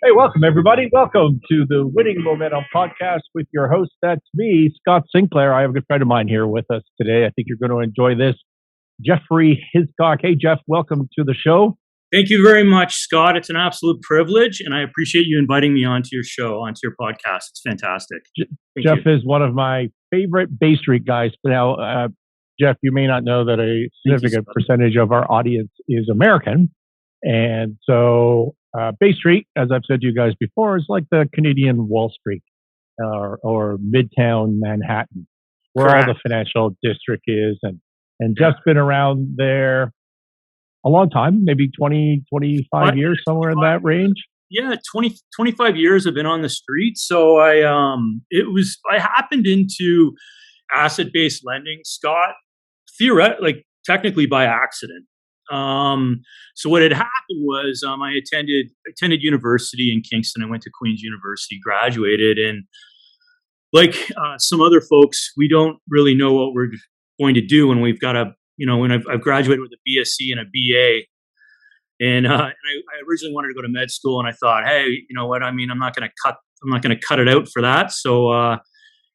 Hey, welcome everybody. Welcome to the Winning Momentum podcast with your host. That's me, Scott Sinclair. I have a good friend of mine here with us today. I think you're going to enjoy this. Geoffrey Hiscock. Hey, Geoff, welcome to the show. Thank you very much, Scott. It's an absolute privilege, and I appreciate you inviting me onto your show, onto your podcast. It's fantastic. Geoff is one of my favorite Bay Street guys. Now, Geoff, you may not know that a significant percentage of our audience is American. And so Bay Street, as I've said to you guys before, is like the Canadian Wall Street or Midtown Manhattan, where all the financial district is. And Geoff's been around there a long time, maybe 20, 25 years, somewhere in that range. Yeah, 25 years I've been on the street. So I happened into asset-based lending, Scott, technically by accident. So what had happened was I attended university in Kingston. I went to Queen's University, graduated, and like some other folks, we don't really know what we're going to do when we've got when I've graduated with a B.SC and a B.A. And I originally wanted to go to med school, and I thought, hey, you know what? I mean, I'm not going to cut it out for that. So I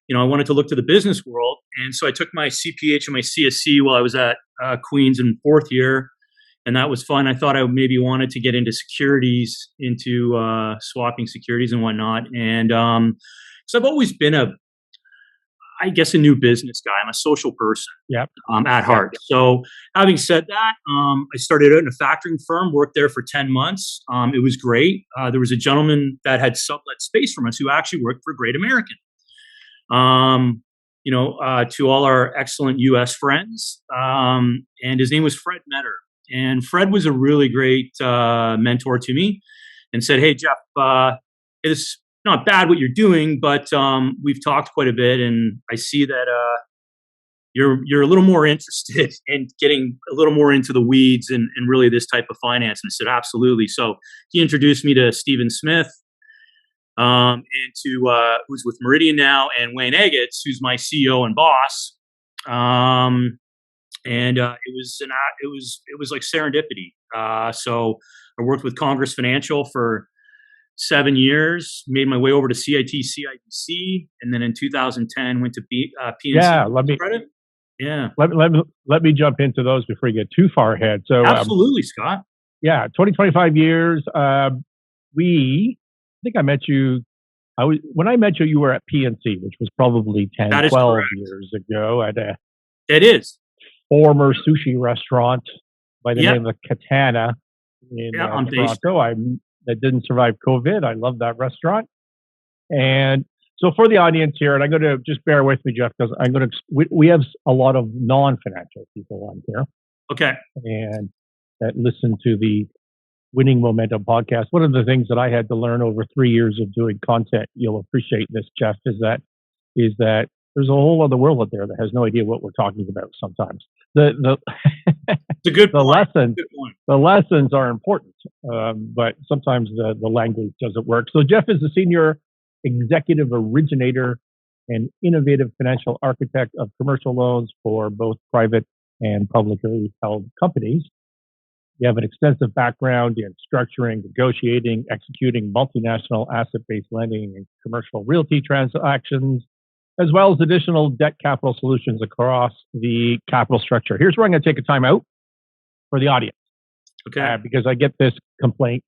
wanted to look to the business world, and so I took my CPH and my CSC while I was at Queen's in fourth year. And that was fun. I thought I maybe wanted to get into securities, into swapping securities and whatnot. And so I've always been a new business guy. I'm a social person at heart. So having said that, I started out in a factoring firm, worked there for 10 months. It was great. There was a gentleman that had sublet space from us who actually worked for Great American. To all our excellent U.S. friends. And his name was Fred Metter. And Fred was a really great mentor to me and said, hey, Geoff, it's not bad what you're doing, but we've talked quite a bit, and I see that you're a little more interested in getting a little more into the weeds and really this type of finance. And I said, absolutely. So he introduced me to Stephen Smith, and to who's with Meridian now, and Wayne Agats, who's my CEO and boss. And it was like serendipity. So I worked with Congress Financial for 7 years, made my way over to CIBC, and then in 2010 went to PNC. Yeah, let me jump into those before you get too far ahead. So absolutely, Scott. Yeah, 25 years. I think I met you. When I met you, you were at PNC, which was probably 10, 12 years ago. It is. Former sushi restaurant by the name of Katana in Toronto. That didn't survive COVID. I love that restaurant. And so for the audience here, and I'm going to just bear with me, Geoff, because we have a lot of non-financial people on here. Okay. And that listen to the Winning Momentum podcast. One of the things that I had to learn over 3 years of doing content, you'll appreciate this, Geoff, is that there's a whole other world out there that has no idea what we're talking about sometimes. It's a good point. The lessons are important, but sometimes the language doesn't work. So Geoff is the senior executive originator and innovative financial architect of commercial loans for both private and publicly held companies. You have an extensive background in structuring, negotiating, executing multinational asset-based lending and commercial realty transactions, as well as additional debt capital solutions across the capital structure. Here's where I'm going to take a time out for the audience. Okay. Because I get this I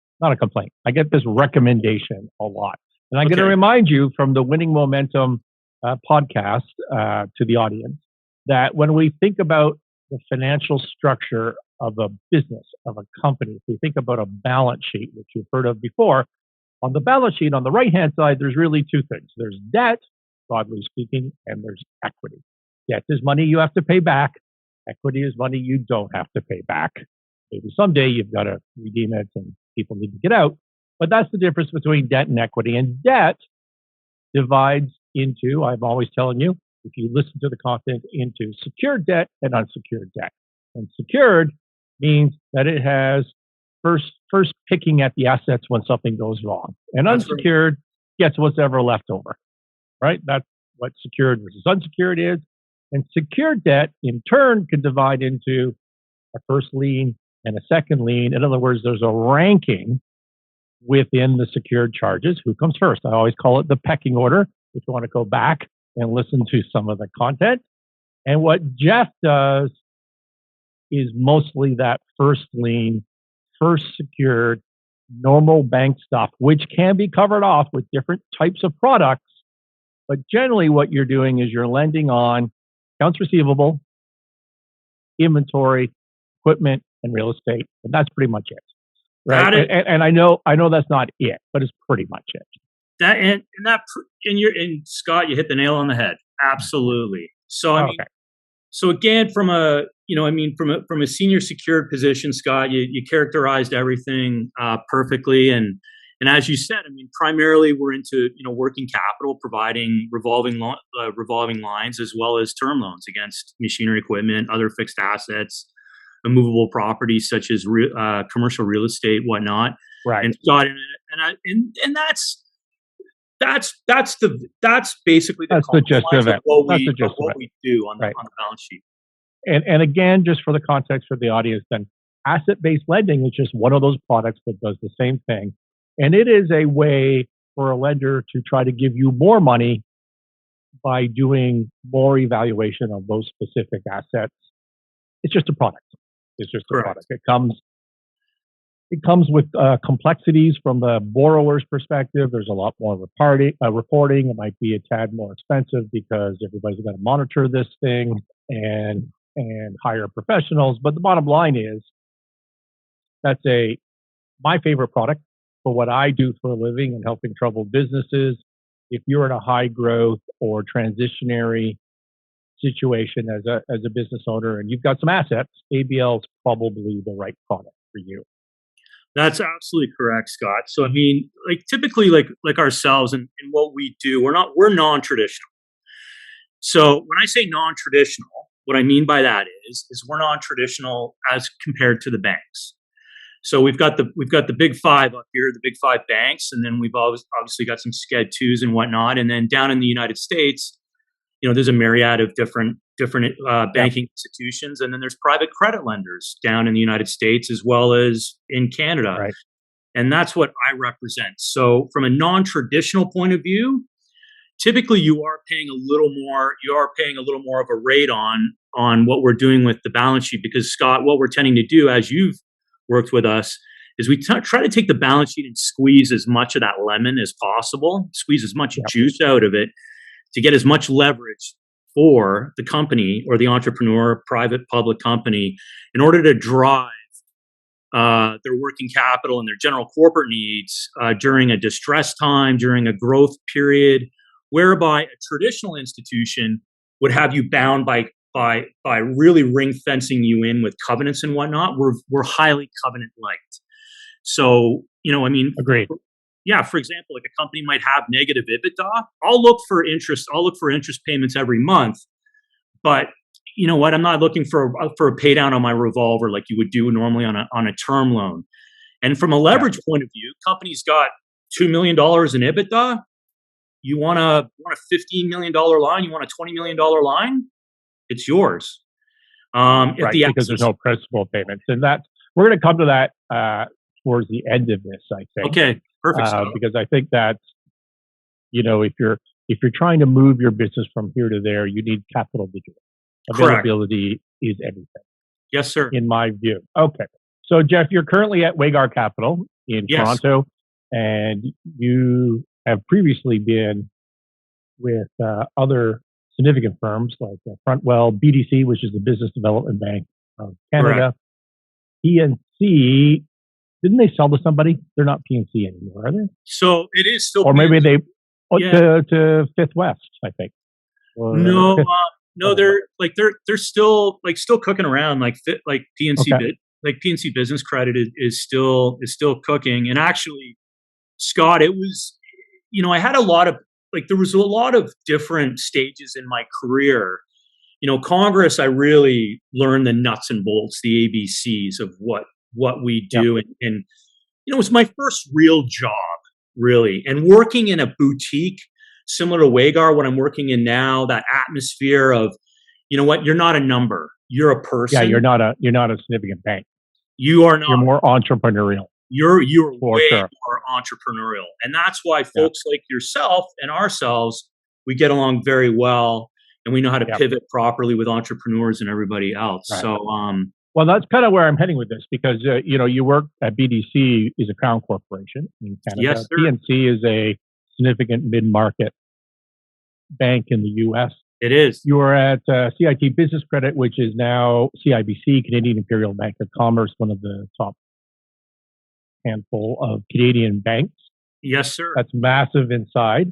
get this recommendation a lot. And I'm going to remind you from the Winning Momentum podcast to the audience that when we think about the financial structure of a business, of a company, if we think about a balance sheet, which you've heard of before, on the balance sheet on the right-hand side, there's really two things. There's debt, broadly speaking, and there's equity. Debt is money you have to pay back. Equity is money you don't have to pay back. Maybe someday you've got to redeem it and people need to get out. But that's the difference between debt and equity. And debt divides into, I'm always telling you, if you listen to the content, into secured debt and unsecured debt. And secured means that it has first picking at the assets when something goes wrong. And unsecured gets what's ever left over. Right? That's what secured versus unsecured is. And secured debt, in turn, can divide into a first lien and a second lien. In other words, there's a ranking within the secured charges. Who comes first? I always call it the pecking order, if you want to go back and listen to some of the content. And what Geoff does is mostly that first lien, first secured, normal bank stuff, which can be covered off with different types of products. But generally what you're doing is you're lending on accounts receivable, inventory, equipment, and real estate. And that's pretty much it. Right. And I know that's not it, but it's pretty much it. And Scott, you hit the nail on the head. Absolutely. So I mean, so again, from a senior secured position, Scott, you characterized everything perfectly. And as you said, I mean, primarily we're into working capital, providing revolving lines as well as term loans against machinery, equipment, other fixed assets, immovable properties such as commercial real estate, whatnot. Right. And Scott, and that's basically the gist of it. What we do on the balance sheet. And again, just for the context for the audience, then asset-based lending is just one of those products that does the same thing. And it is a way for a lender to try to give you more money by doing more evaluation of those specific assets. It's just a product. It's just a product. It comes with complexities from the borrower's perspective. There's a lot more reporting. It might be a tad more expensive because everybody's going to monitor this thing and hire professionals. But the bottom line is that's my favorite product for what I do for a living and helping troubled businesses. If you're in a high growth or transitionary situation as a business owner and you've got some assets, ABL is probably the right product for you. That's absolutely correct, Scott. So I mean, like typically like ourselves and what we do, we're non-traditional. So when I say non-traditional, what I mean by that is we're non-traditional as compared to the banks. So we've got the big five up here, the big five banks, and then we've obviously got some Sched 2s and whatnot. And then down in the United States, there's a myriad of different banking institutions, and then there's private credit lenders down in the United States as well as in Canada. Right. And that's what I represent. So from a non-traditional point of view, typically you are paying a little more of a rate on what we're doing with the balance sheet, because Scott, what we're tending to do as you've worked with us is we try to take the balance sheet and squeeze as much of that lemon as possible, squeeze as much juice out of it to get as much leverage for the company or the entrepreneur, private, public company, in order to drive their working capital and their general corporate needs during a distress time, during a growth period, whereby a traditional institution would have you bound by really ring fencing you in with covenants and whatnot. We're highly covenant light. So, agreed. Yeah, for example, like a company might have negative EBITDA. I'll look for interest payments every month, but you know what? I'm not looking for a pay down on my revolver like you would do normally on a term loan. And from a leverage point of view, company's got $2 million in EBITDA. You want a $15 million line? You want a $20 million line? It's yours. Because there's no principal payments, and we're going to come to that towards the end of this, I think. Okay, perfect. Because I think that if you're trying to move your business from here to there, you need capital to do it. Availability is everything. Yes, sir. In my view. Okay. So Geoff, you're currently at Waygar Capital in Toronto, and you have previously been with other significant firms like Frontwell, B.SC, which is the Business Development Bank of Canada. Correct. PNC, didn't they sell to somebody? They're not PNC anymore, are they? So it is still. Or maybe they to Fifth West, I think. No, they're still cooking around like PNC. Okay. Like PNC Business Credit is still cooking. And actually, Scott, it was I had there was a lot of different stages in my career. Congress, I really learned the nuts and bolts, the ABCs of what we do. And it was my first real job, really. And working in a boutique similar to Waygar, what I'm working in now, that atmosphere of, you're not a number, you're a person. Yeah, you're not a significant bank. You are not. You're more entrepreneurial. You're way more entrepreneurial. And that's why folks like yourself and ourselves, we get along very well, and we know how to pivot properly with entrepreneurs and everybody else. Right. So, well, that's kind of where I'm heading with this, because you work at BDC is a crown corporation in Canada. Yes, sir. PNC is a significant mid-market bank in the U.S. It is. You were at CIT Business Credit, which is now CIBC, Canadian Imperial Bank of Commerce, one of the top handful of Canadian banks. Yes, sir. That's massive in size.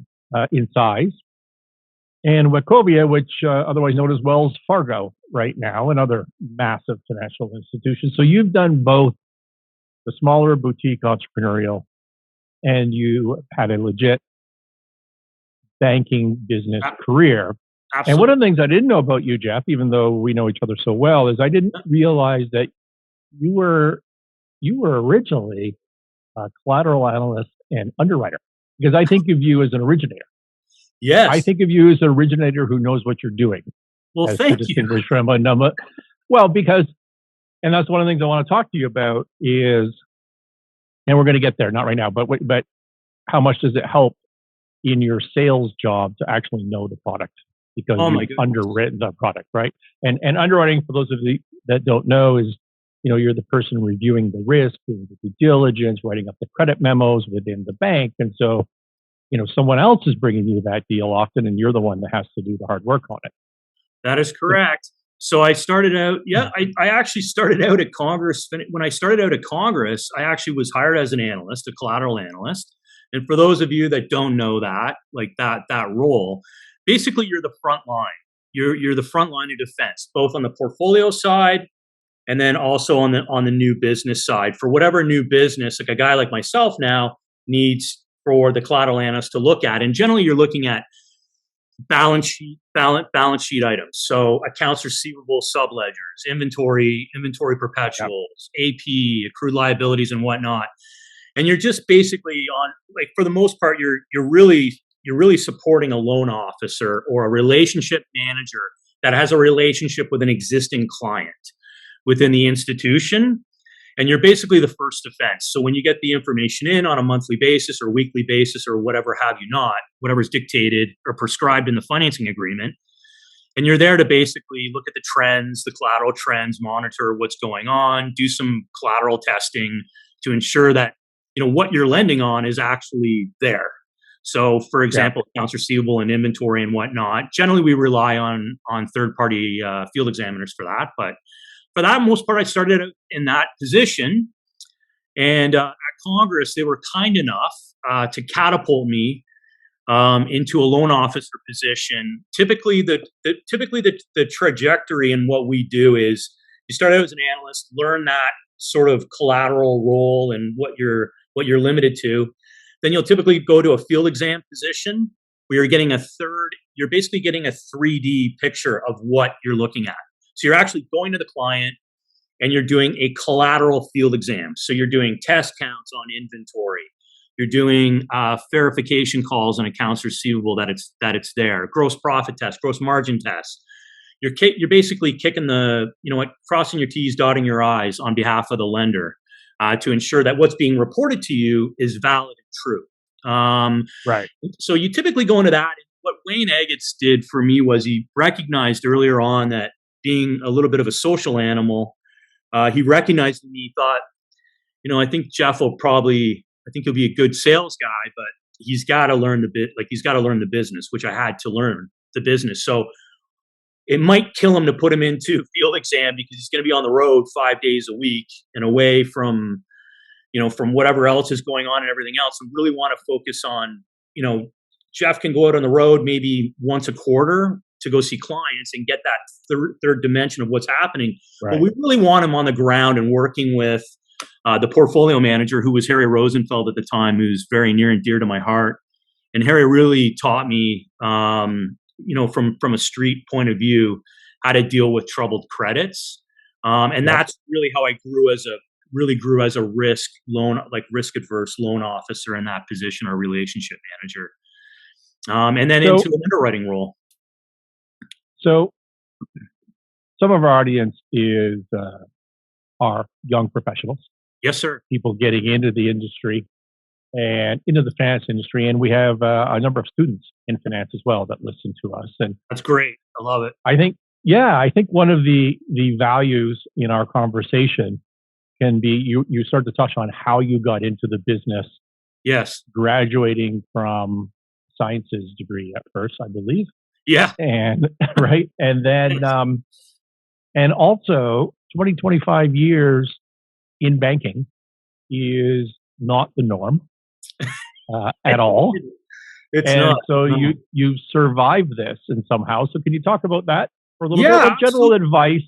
And Wachovia, which otherwise known as Wells Fargo right now, and other massive financial institutions. So you've done both the smaller boutique entrepreneurial, and you had a legit banking business career. Absolutely. And one of the things I didn't know about you, Geoff, even though we know each other so well, is I didn't realize that you were originally a collateral analyst and underwriter, because I think of you as an originator. Yes. I think of you as an originator who knows what you're doing. Well, thank you. Well, because, and that's one of the things I want to talk to you about is, and we're going to get there, not right now, but how much does it help in your sales job to actually know the product? Because you've underwritten the product, right? And underwriting, for those of you that don't know, is, you're the person reviewing the risk, doing the due diligence, writing up the credit memos within the bank. And so, someone else is bringing you that deal often, and you're the one that has to do the hard work on it. That is correct. So I started out, I actually started out at Congress. When I started out at Congress, I actually was hired as an analyst, a collateral analyst. And for those of you that don't know that, like that role, basically you're the front line. You're the front line of defense, both on the portfolio side and then also on the new business side. For whatever new business, like a guy like myself now needs for the collateral analyst to look at. And generally you're looking at balance sheet items. So accounts receivable subledgers, inventory perpetuals, AP, accrued liabilities and whatnot. And you're just basically on, like, for the most part, you're really supporting a loan officer or a relationship manager that has a relationship with an existing client within the institution. And you're basically the first defense. So when you get the information in on a monthly basis or weekly basis or whatever have you not, whatever's dictated or prescribed in the financing agreement, and you're there to basically look at the trends, the collateral trends, monitor what's going on, do some collateral testing to ensure that, what you're lending on is actually there. So, for example, accounts receivable and inventory and whatnot, generally we rely on third-party field examiners for that. But for that most part, I started in that position. And at Congress, they were kind enough to catapult me into a loan officer position. Typically, the trajectory in what we do is you start out as an analyst, learn that sort of collateral role and what you're limited to. Then you'll typically go to a field exam position where you're basically getting a 3D picture of what you're looking at. So you're actually going to the client and you're doing a collateral field exam. So you're doing test counts on inventory. You're doing verification calls on accounts receivable that it's there. Gross profit test, gross margin test. You're basically kicking crossing your T's, dotting your I's on behalf of the lender to ensure that what's being reported to you is valid and true. Right. So you typically go into that. What Wayne Agats did for me was he recognized earlier on that being a little bit of a social animal, he recognized in me, thought, I think Geoff he'll be a good sales guy, but he's got to learn the business, which I had to learn the business. So it might kill him to put him into field exam because he's going to be on the road 5 days a week and away from whatever else is going on and everything else, and really want to focus on, Geoff can go out on the road maybe once a quarter to go see clients and get that third dimension of what's happening. Right. But we really want him on the ground and working with the portfolio manager, who was Harry Rosenfeld at the time, who's very near and dear to my heart. And Harry really taught me, from a street point of view, how to deal with troubled credits. And that's really how I grew as a risk adverse loan officer in that position, or relationship manager. And then into an underwriting role. So some of our audience are young professionals. Yes, sir. People getting into the industry. and into the finance industry. And we have a number of students in finance as well that listen to us. And That's great. I love it. I think one of the values in our conversation can be you start to touch on how you got into the business. Yes. Graduating from sciences degree at first, I believe. Yeah. And right. And then, and also 25 years in banking is not the norm at all. It's and not. so No. you survived this in somehow. So can you talk about that for a little bit? Yeah, General advice?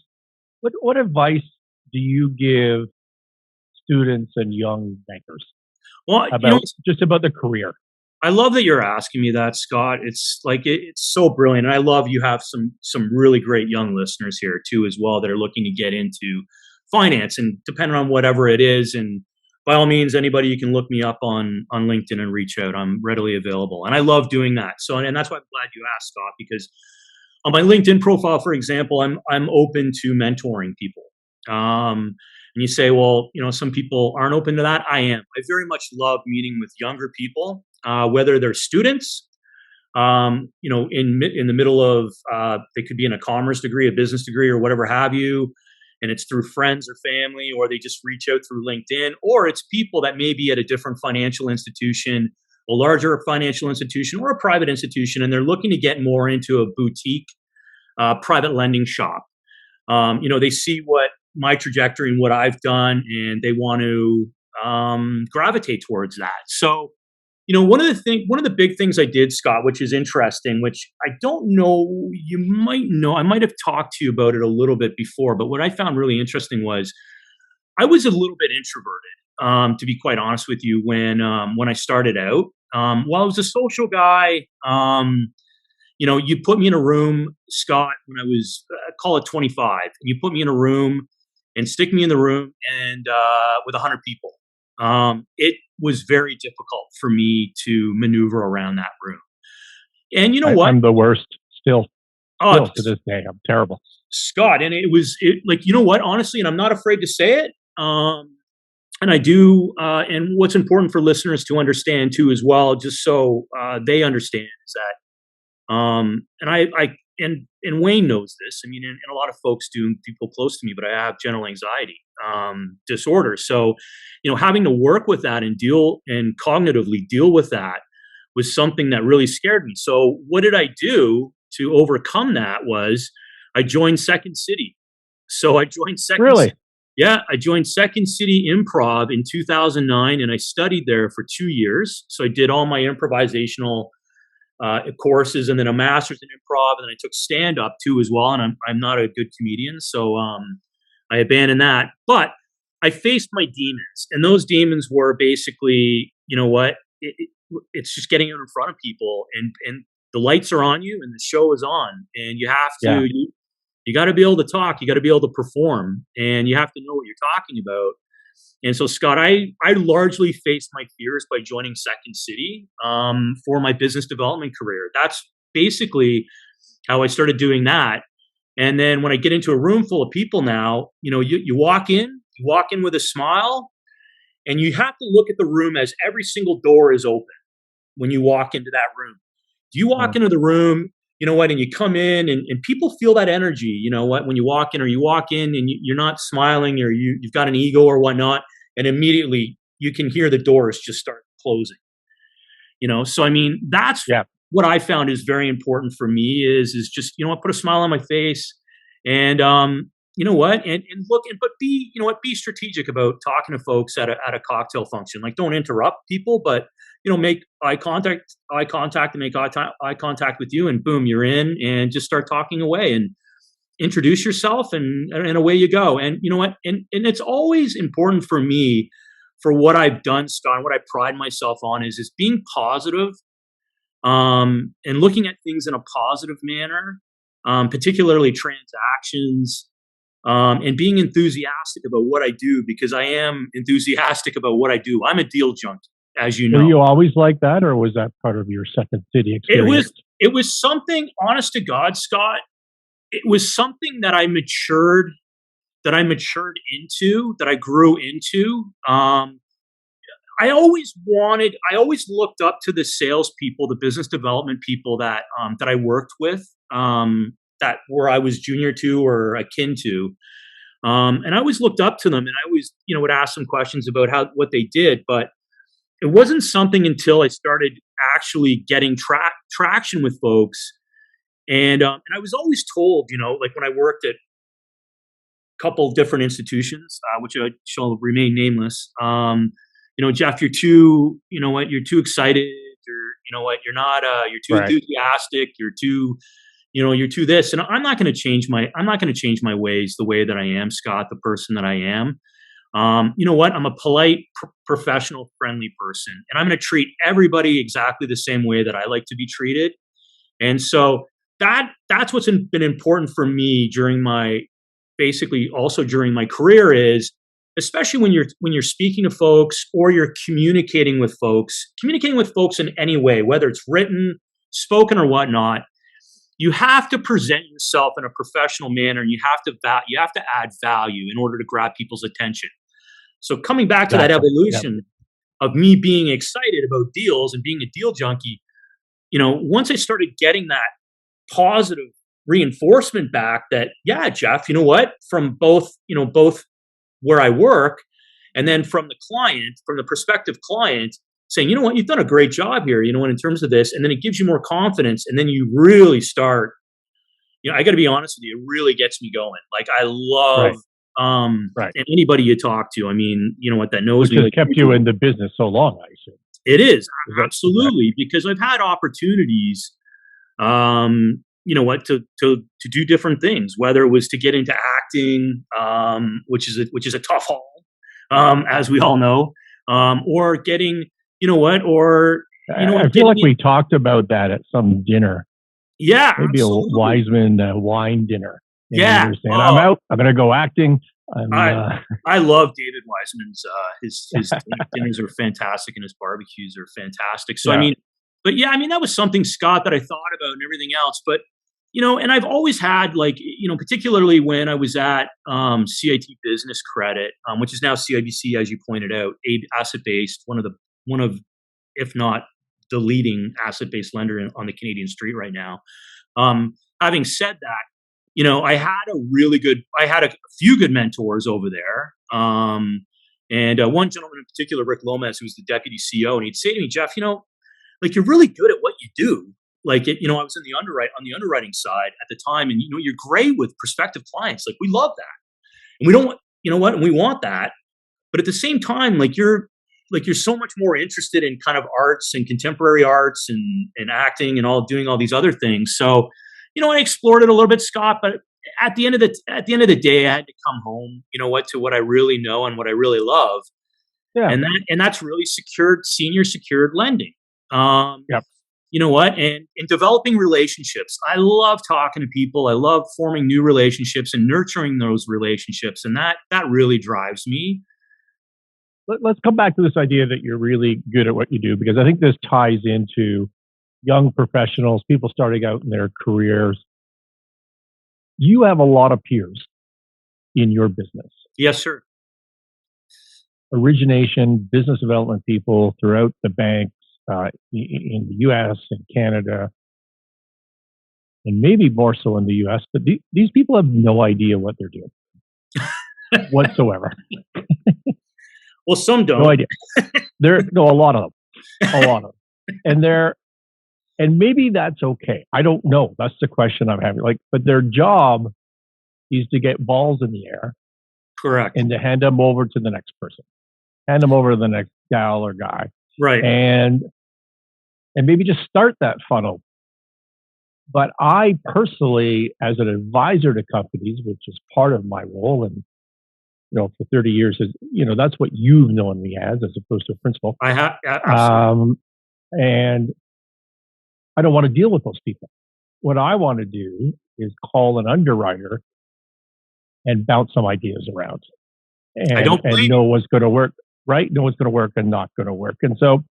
What advice do you give students and young bankers about just about the career? I love that you're asking me that, Scott. It's like it's so brilliant, and I love you have some really great young listeners here too as well that are looking to get into finance, and depending on whatever it is. And by all means, anybody, you can look me up on LinkedIn and reach out. I'm readily available, and I love doing that. So, and that's why I'm glad you asked, Scott, because on my LinkedIn profile, for example, I'm open to mentoring people. And you say, well, some people aren't open to that. I am. I very much love meeting with younger people, whether they're students, in the middle of, they could be in a commerce degree, a business degree, or whatever have you. And it's through friends or family, or they just reach out through LinkedIn, or it's people that may be at a different financial institution, a larger financial institution or a private institution, and they're looking to get more into a boutique private lending shop. They see what my trajectory and what I've done, and they want to gravitate towards that. So, one of the big things I did, Scott, which is interesting, which I don't know, you might know, I might have talked to you about it a little bit before, but what I found really interesting was I was a little bit introverted, to be quite honest with you, when I started out. While I was a social guy, you put me in a room, Scott, when I was, call it 25, and you put me in a room and stick me in the room and with 100 people. It was very difficult for me to maneuver around that room. And you know what? I'm the worst still to this day. I'm terrible. Scott, and you know what? Honestly, and I'm not afraid to say it. And I do, and what's important for listeners to understand too as well, just so they understand, is that and Wayne knows this. I mean, and a lot of folks do, people close to me, but I have general anxiety disorder. So, having to work with that and cognitively deal with that was something that really scared me. So what did I do to overcome that? Was I joined Second City. So I joined Second Really? City. Yeah, I joined Second City Improv in 2009, and I studied there for 2 years. So I did all my improvisational courses, and then a master's in improv, and then I took stand up too as well. And I'm not a good comedian, so I abandoned that. But I faced my demons, and those demons were basically, it's just getting out in front of people, and the lights are on you, and the show is on, and you have to, you got to be able to talk, you got to be able to perform, and you have to know what you're talking about. And so, Scott, I largely faced my fears by joining Second City for my business development career. That's basically how I started doing that. And then when I get into a room full of people now, you walk in with a smile, and you have to look at the room as every single door is open when you walk into that room. You walk into the room, and you come in, and people feel that energy, when you walk in, or you walk in and you're not smiling, or you've got an ego or whatnot, and immediately you can hear the doors just start closing. So I mean, that's what I found is very important for me is just, put a smile on my face, and look, but be, be strategic about talking to folks at a cocktail function. Like, don't interrupt people, but make eye contact and make eye contact with you, and boom, you're in, and just start talking away and introduce yourself, and away you go. And you know what? And it's always important for me, for what I've done, Scott, what I pride myself on is being positive, and looking at things in a positive manner, particularly transactions, and being enthusiastic about what I do, because I am enthusiastic about what I do. I'm a deal junkie, as you know. Were you always like that, or was that part of your Second City experience? It was something, honest to God, Scott, it was something that I matured into, that I grew into. I always looked up to the salespeople, the business development people that I worked with, that where I was junior to or akin to. And I always looked up to them, and I always, would ask them questions about what they did. But it wasn't something until I started actually getting traction with folks. And I was always told, like when I worked at a couple different institutions, which I shall remain nameless. Geoff, you're too, you're too excited, or you're not, you're too enthusiastic, you're too, you're too this. And I'm not going to change my ways, the way that I am, Scott, the person that I am. You know what? I'm a polite, professional, friendly person, and I'm going to treat everybody exactly the same way that I like to be treated. And so that's what's been important for me during my career, is especially when you're speaking to folks or you're communicating with folks in any way, whether it's written, spoken, or whatnot. You have to present yourself in a professional manner, and you have to add value in order to grab people's attention. So coming back to that evolution of me being excited about deals and being a deal junkie, once I started getting that positive reinforcement back that, yeah, Geoff, you know what, from both where I work and then from the prospective client, saying, you know what, you've done a great job here, in terms of this. And then it gives you more confidence. And then you really start, I got to be honest with you, it really gets me going. Like I love, and anybody you talk to, that knows me. Which has kept you in the business so long, I assume. It is, absolutely, because I've had opportunities, to do different things, whether it was to get into acting, which is a tough haul, as we all know, or getting, I feel like we talked about that at some dinner. Yeah, maybe absolutely. A Wiseman wine dinner. Yeah, saying, I'm out. I'm going to go acting. I love David Wiseman's. His dinners are fantastic, and his barbecues are fantastic. So that was something, Scott, that I thought about and everything else. But and I've always had, particularly when I was at CIT Business Credit, which is now CIBC, as you pointed out, asset-based, one of, if not the leading asset-based lender on the Canadian street right now. Having said that, I had a few good mentors over there. And one gentleman in particular, Rick Lomas, who was the deputy CEO, and he'd say to me, Geoff, you're really good at what you do. I was on the underwriting side at the time, and you're great with prospective clients. Like, we love that, and we don't want, and we want that. But at the same time, you're so much more interested in kind of arts and contemporary arts and acting and doing all these other things. So, I explored it a little bit, Scott. But at the end of the day, I had to come home, to what I really know and what I really love. Yeah. And that's really senior secured lending. And developing relationships. I love talking to people. I love forming new relationships and nurturing those relationships. And that really drives me. Let's come back to this idea that you're really good at what you do, because I think this ties into young professionals, people starting out in their careers. You have a lot of peers in your business. Yes, sir. Origination, business development people throughout the banks, in the U.S. and Canada, and maybe more so in the U.S. But these people have no idea what they're doing whatsoever. Well, some don't. No idea. A lot of them, and maybe that's okay. I don't know. That's the question I'm having. But their job is to get balls in the air, correct, and to hand them over to the next person, hand them over to the next gal or guy, right, and maybe just start that funnel. But I personally, as an advisor to companies, which is part of my role, and for 30 years, that's what you've known me as opposed to a principal. I have, absolutely. And I don't want to deal with those people. What I want to do is call an underwriter and bounce some ideas around, and know what's going to work, right? Know what's going to work and not going to work. And so,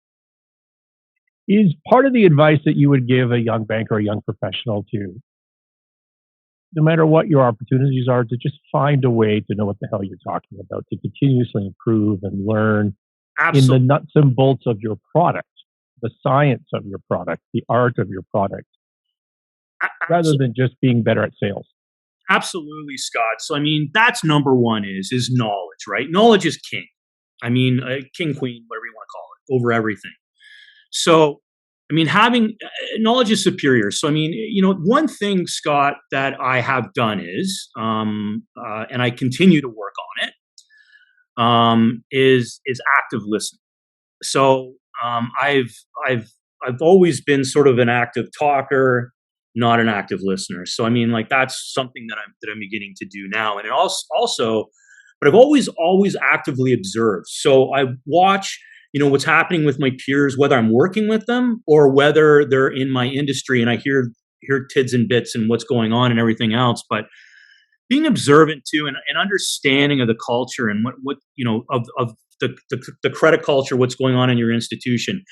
is part of the advice that you would give a young banker or a young professional to, no matter what your opportunities are, to just find a way to know what the hell you're talking about, to continuously improve and learn in the Absolutely. nuts and bolts of your product, the science of your product, the art of your product, rather than just being better at sales. Absolutely, Scott. So, I mean, that's number one is knowledge, right? Knowledge is king. I mean, king, queen, whatever you want to call it, over everything. So, I mean, having knowledge is superior. So, I mean, one thing, Scott, that I have done is, and I continue to work on it, is active listening. So, I've always been sort of an active talker, not an active listener. So, I mean, like that's something that I'm beginning to do now, and it also, but I've always actively observed. So I watch what's happening with my peers, whether I'm working with them or whether they're in my industry, and I hear tids and bits and what's going on and everything else. But being observant too, and understanding of the culture and what of the credit culture, what's going on in your institution,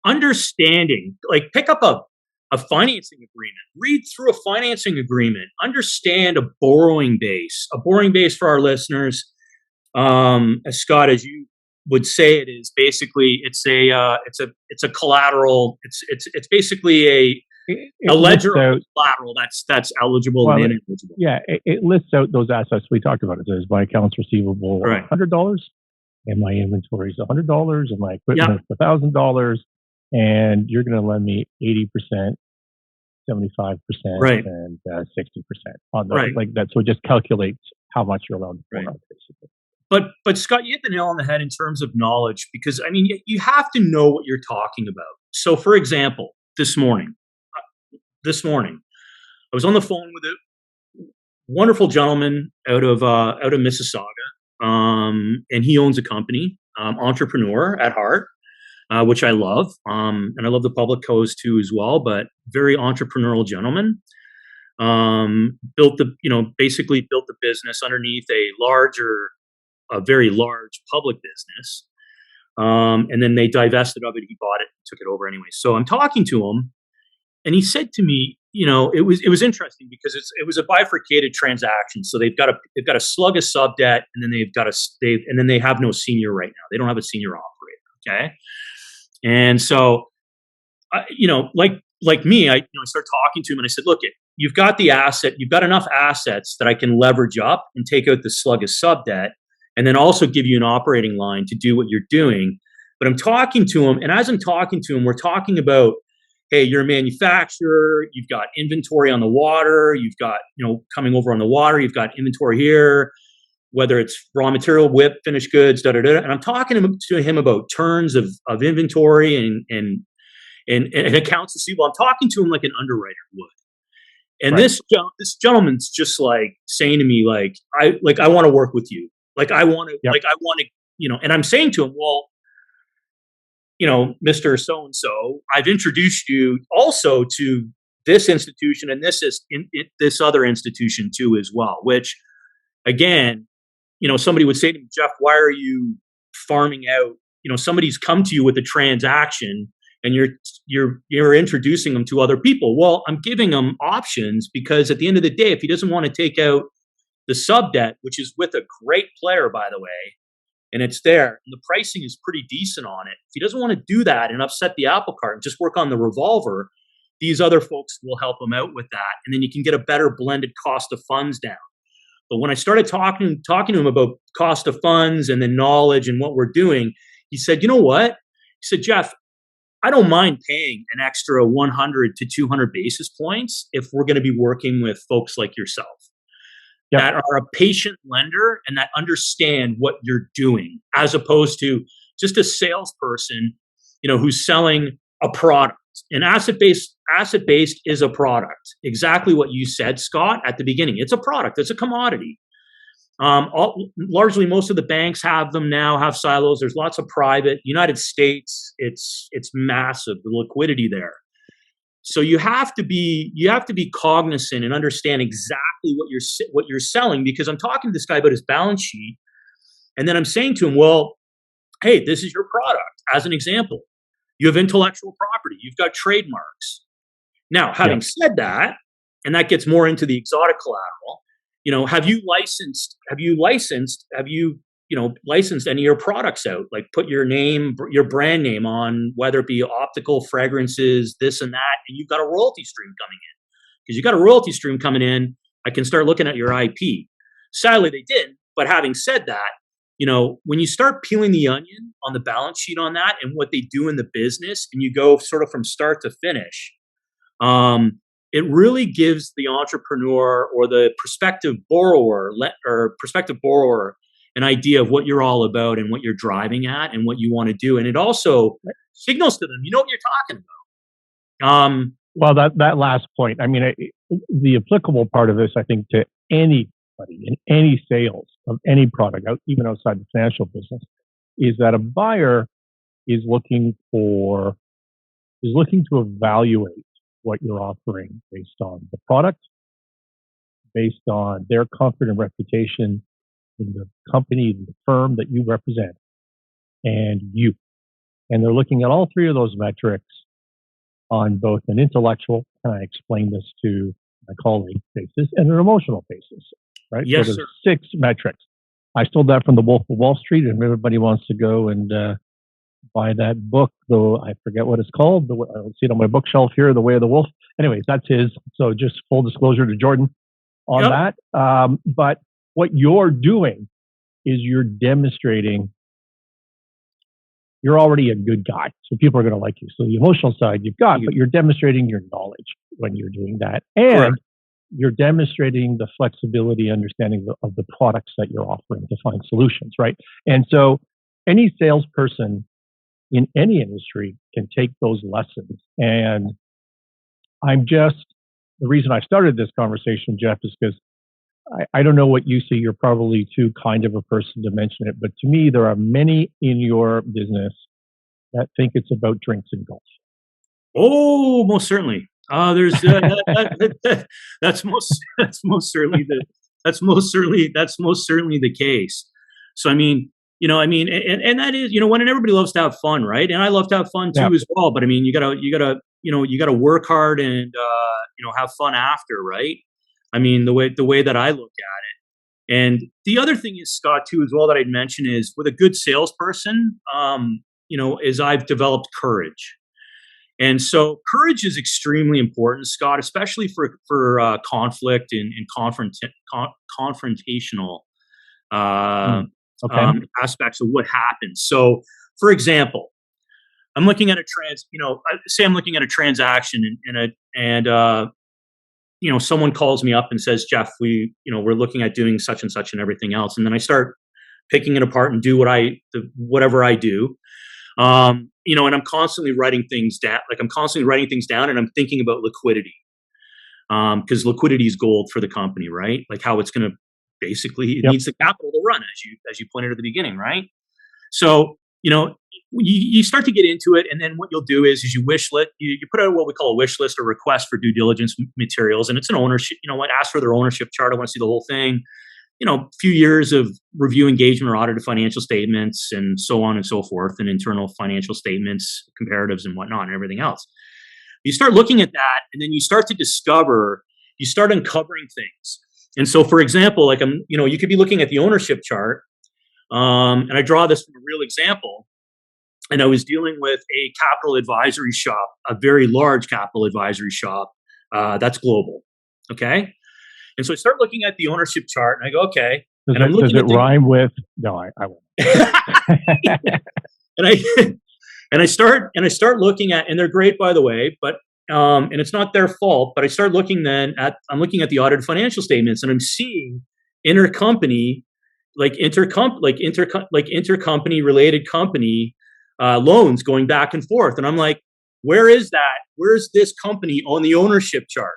understanding, like pick up a financing agreement, read through a financing agreement, understand a borrowing base for our listeners. As Scott, as you would say, it is basically it's a collateral. It's basically a ledger of collateral that's eligible and ineligible. Yeah, it lists out those assets we talked about. It says my accounts receivable $100, and my inventory is $100, and my equipment is $1,000, and you're going to lend me 80%, 75%, and 60% on the like that. So it just calculates how much you're allowed to borrow, basically. But Scott, you hit the nail on the head in terms of knowledge, because I mean you have to know what you're talking about. So, for example, this morning, I was on the phone with a wonderful gentleman out of Mississauga, and he owns a company, entrepreneur at heart, which I love, and I love the public coast too as well. But very entrepreneurial gentleman. Basically built the business underneath a very large public business, and then they divested of it. He bought it, took it over anyway. So I'm talking to him, and he said to me, it was interesting because it was a bifurcated transaction. So they've got a slug of sub debt, and then they have no senior right now. They don't have a senior operator. Okay, and so like me, I start talking to him, and I said, look, you've got the asset, you've got enough assets that I can leverage up and take out the slug of sub debt, and then also give you an operating line to do what you're doing. But I'm talking to him, and as I'm talking to him, we're talking about, hey, you're a manufacturer, you've got inventory on the water, you've got, coming over on the water, you've got inventory here, whether it's raw material, WIP, finished goods, And I'm talking to him about turns of inventory and accounts receivable. I'm talking to him like an underwriter would. And this gentleman's just like saying to me, I want to work with you. I want to, and I'm saying to him, well, Mr. So-and-so, I've introduced you also to this institution and this other institution too as well, which again, somebody would say to me, Geoff, why are you farming out? Somebody's come to you with a transaction and you're introducing them to other people. Well, I'm giving them options because at the end of the day, if he doesn't want to take out the sub debt, which is with a great player, by the way, and it's there, and the pricing is pretty decent on it. If he doesn't want to do that and upset the apple cart and just work on the revolver, these other folks will help him out with that. And then you can get a better blended cost of funds down. But when I started talking to him about cost of funds and the knowledge and what we're doing, he said, you know what? He said, Geoff, I don't mind paying an extra 100 to 200 basis points if we're going to be working with folks like yourself. Yep. That are a patient lender and that understand what you're doing, as opposed to just a salesperson, who's selling a product. And asset-based is a product. Exactly what you said, Scott, at the beginning. It's a product. It's a commodity. Largely, most of the banks have them now, have silos. There's lots of private. United States, it's massive, the liquidity there. So you have to be cognizant and understand exactly what you're selling, because I'm talking to this guy about his balance sheet, and then I'm saying to him, well, hey, this is your product. As an example, you have intellectual property, you've got trademarks. Now, having said that, and that gets more into the exotic collateral, have you licensed any of your products out, like put your name, your brand name on, whether it be optical, fragrances, this and that, and you've got a royalty stream coming in. Because you got a royalty stream coming in, I can start looking at your IP. Sadly, they didn't. But having said that, when you start peeling the onion on the balance sheet on that and what they do in the business, and you go sort of from start to finish, it really gives the entrepreneur or the prospective borrower an idea of what you're all about and what you're driving at and what you want to do. And it also signals to them, you know what you're talking about. Well, that last point, I mean, the applicable part of this, I think, to anybody in any sales of any product, even outside the financial business, is that a buyer is looking to evaluate what you're offering based on the product, based on their comfort and reputation in the company, the firm that you represent, and you. And they're looking at all three of those metrics on both an intellectual, and I explain this to my colleague, basis, and an emotional basis, right? Yes, so there's 6 metrics. I stole that from the Wolf of Wall Street, and everybody wants to go and buy that book, though I forget what it's called. I don't see it on my bookshelf here, The Way of the Wolf. Anyways, that's his. So just full disclosure to Jordan on that. But what you're doing is you're demonstrating you're already a good guy. So people are going to like you. So the emotional side you've got, but you're demonstrating your knowledge when you're doing that. And you're demonstrating the flexibility, understanding of the products that you're offering to find solutions, right? And so any salesperson in any industry can take those lessons. And the reason I started this conversation, Geoff, is because I don't know what you see. You're probably too kind of a person to mention it, but to me, there are many in your business that think it's about drinks and golf. Oh, most certainly. That's most certainly the case. So I mean, and that is, when everybody loves to have fun, right? And I love to have fun too as well. But I mean, you gotta work hard and have fun after, right? I mean, the way that I look at it. And the other thing is, Scott, too, as well, that I'd mention is with a good salesperson, is I've developed courage. And so courage is extremely important, Scott, especially for conflict and confrontational aspects of what happens. So, for example, I'm looking at I'm looking at a transaction and someone calls me up and says, Geoff, we're looking at doing such and such and everything else. And then I start picking it apart and do whatever I do. And I'm constantly writing things down. Like I'm constantly writing things down and I'm thinking about liquidity. Because liquidity is gold for the company, right? Like how it's going to it needs the capital to run, as you pointed at the beginning, right? So, you start to get into it, and then what you'll do is you put out what we call a wish list or request for due diligence materials, and it's an ownership. Ask for their ownership chart. I want to see the whole thing. A few years of review engagement or audited financial statements, and so on and so forth, and internal financial statements, comparatives, and whatnot, and everything else. You start looking at that, and then you start uncovering things. And so, for example, like you could be looking at the ownership chart, and I draw this from a real example. And I was dealing with a capital advisory shop, a very large capital advisory shop that's global. Okay. And so I start looking at the ownership chart and I go, okay. Does it rhyme with? No, I won't. and I start looking at, and they're great, by the way, but and it's not their fault. But I start looking I'm looking at the audited financial statements, and I'm seeing intercompany, intercompany related company loans going back and forth. And I'm like, where is that? Where's this company on the ownership chart?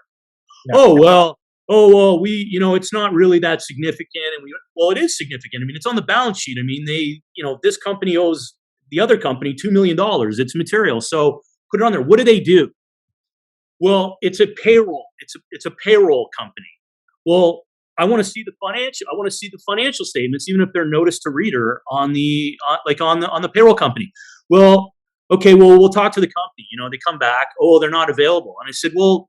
Yeah. Oh, well, it's not really that significant. And it is significant. I mean, it's on the balance sheet. I mean, this company owes the other company $2 million. It's material. So put it on there. What do they do? Well, it's a payroll. It's a payroll company. Well, I want to see the financial statements, even if they're notice to reader on the payroll company. Well, okay, we'll talk to the company. They come back. Oh, they're not available. And I said, well,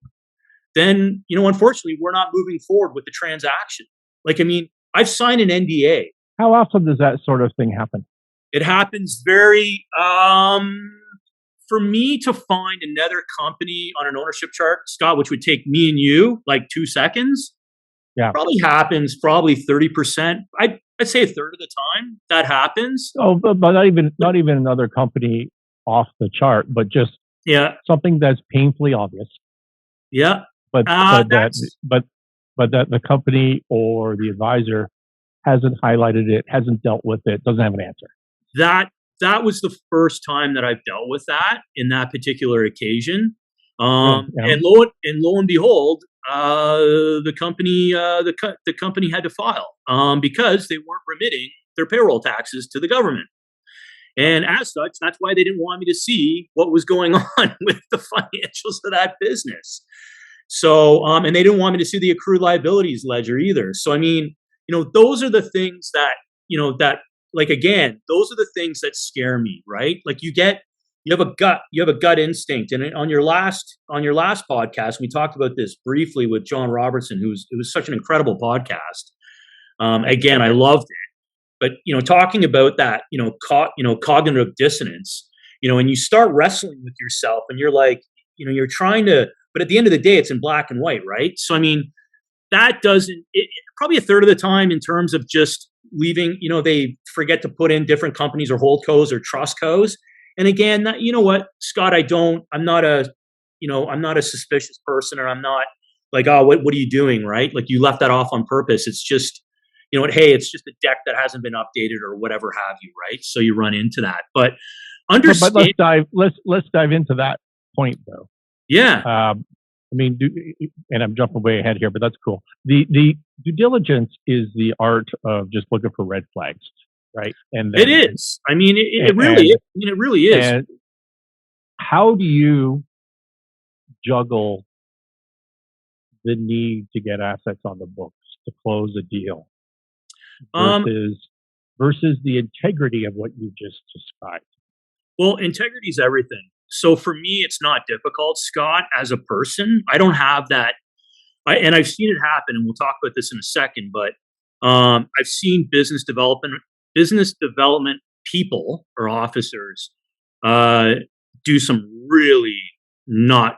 then, unfortunately, we're not moving forward with the transaction. Like, I mean, I've signed an NDA. How often does that sort of thing happen? It happens for me to find another company on an ownership chart, Scott, which would take me and you like 2 seconds, Yeah. probably happens probably 30%. I'd say a third of the time that happens. Oh, but not even another company off the chart, but just something that's painfully obvious. Yeah. But that the company or the advisor hasn't highlighted it, hasn't dealt with it, doesn't have an answer. That was the first time that I've dealt with that in that particular occasion. And lo and behold, the company had to file because they weren't remitting their payroll taxes to the government. And as such, that's why they didn't want me to see what was going on with the financials of that business. So, and they didn't want me to see the accrued liabilities ledger either. So, I mean, those are the things that, like, again, those are the things that scare me, right? Like you have a gut instinct. And on your last podcast, we talked about this briefly with John Robertson, it was such an incredible podcast. Again, I loved it. But, talking about that, cognitive dissonance, and you start wrestling with yourself and you're like, you're trying to, but at the end of the day, it's in black and white, right? So, I mean, that probably a third of the time in terms of just leaving, they forget to put in different companies or holdcos or trustcos. And again, you know what, Scott, I'm not a suspicious person, or I'm not like, oh, what are you doing? Right. Like you left that off on purpose. It's just, hey, it's just a deck that hasn't been updated or whatever have you. Right. So you run into that, but understand. But let's dive into that point though. Yeah. I mean, and I'm jumping way ahead here, but that's cool. The due diligence is the art of just looking for red flags, right? And then, it is. I mean, it really is. And how do you juggle the need to get assets on the books to close a deal versus the integrity of what you just described? Well, integrity is everything. So for me, it's not difficult, Scott, as a person. I don't have that. And I've seen it happen, and we'll talk about this in a second, but I've seen business development people or officers do some really not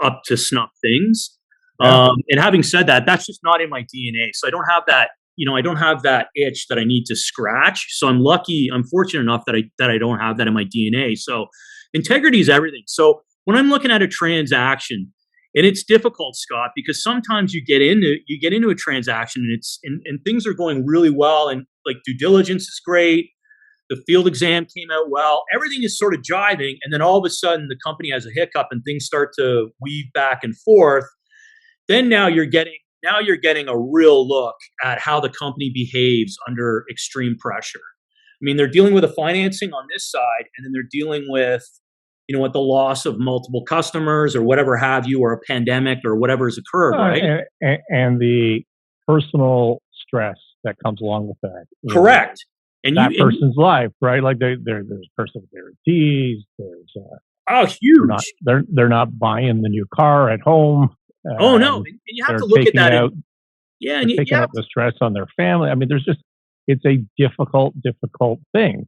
up to snuff things. Yeah. And having said that, that's just not in my DNA. So I don't have that, I don't have that itch that I need to scratch. So I'm fortunate enough that I don't have that in my DNA. So integrity is everything. So when I'm looking at a transaction, and it's difficult, Scott, because sometimes you get into a transaction and things are going really well, and like due diligence is great, the field exam came out well, everything is sort of jiving, and then all of a sudden the company has a hiccup and things start to weave back and forth. Then now you're getting a real look at how the company behaves under extreme pressure. I mean, they're dealing with the financing on this side, and then they're dealing with, with the loss of multiple customers or whatever have you, or a pandemic or whatever has occurred, right? And the personal stress that comes along with that. Correct. And that person's life, right? Like there's personal guarantees. There's huge. They're not buying the new car at home. Oh no, and you have to look at that. And taking out the stress on their family. I mean, it's a difficult thing.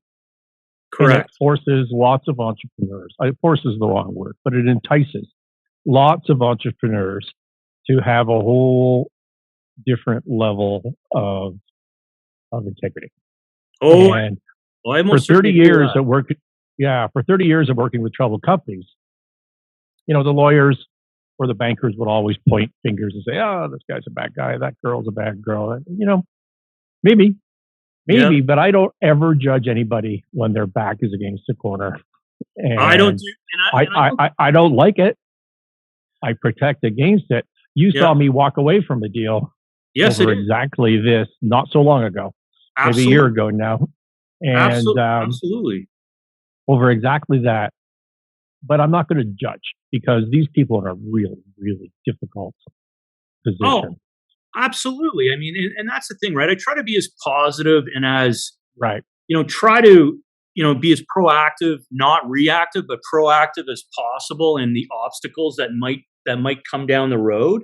Correct. And it forces lots of entrepreneurs. Forces is the wrong word, but it entices lots of entrepreneurs to have a whole different level of integrity. Oh, and for 30 years of work, for 30 years of working with troubled companies, the lawyers or the bankers would always point fingers and say, "Oh, this guy's a bad guy. That girl's a bad girl." Maybe, yeah. But I don't ever judge anybody when their back is against the corner. And I don't do. I don't like it. I protect against it. You saw me walk away from a deal. Yes, over exactly this not so long ago, absolutely. Maybe a year ago now, and absolutely over exactly that. But I'm not going to judge because these people are in a really, really difficult position. Oh, absolutely. I mean, and that's the thing, right? I try to be as positive and as, right. Try to, be as proactive, not reactive, but proactive as possible in the obstacles that might come down the road.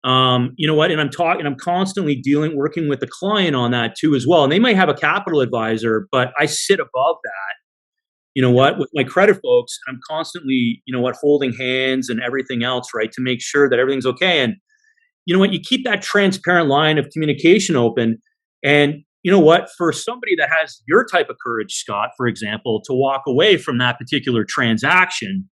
You know what? And I'm constantly working with the client on that too as well. And they might have a capital advisor, but I sit above that. You know what? With my credit folks, I'm constantly, holding hands and everything else, right, to make sure that everything's okay. And you know what? You keep that transparent line of communication open. And you know what? For somebody that has your type of courage, Scott, for example, to walk away from that particular transaction,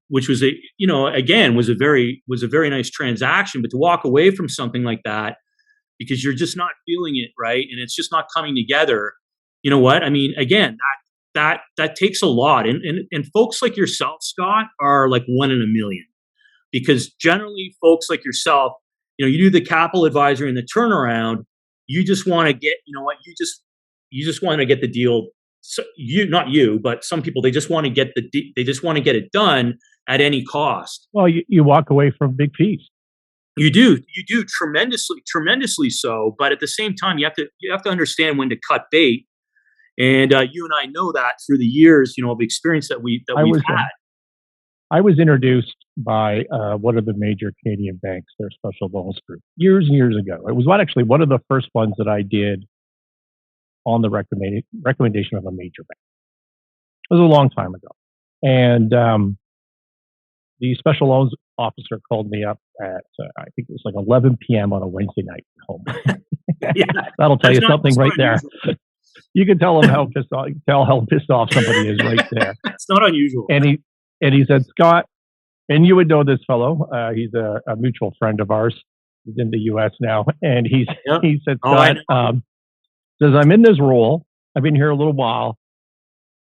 which was was a very nice transaction, but to walk away from something like that because you're just not feeling it, right, and it's just not coming together. You know what? I mean, again, that takes a lot, and folks like yourself, Scott, are like one in a million, because generally folks like yourself, you do the capital advisory and the turnaround. You just want to get, you just want to get the deal. So not you, but some people, they just want to get it done at any cost. Well, you walk away from big fees. You do tremendously so. But at the same time, you have to understand when to cut bait. And you and I know that through the years, of experience that we've had. I was introduced by one of the major Canadian banks, their special loans group, years and years ago. It was one of the first ones that I did on the recommendation of a major bank. It was a long time ago. And the special loans officer called me up at, I think it was like 11 p.m. on a Wednesday night home. Yeah, that'll tell you something right there. You can tell him how pissed off somebody is right there. It's not unusual. And he said, Scott, and you would know this fellow. He's a mutual friend of ours. He's in the U.S. now. And he said, Scott, says, I'm in this role. I've been here a little while.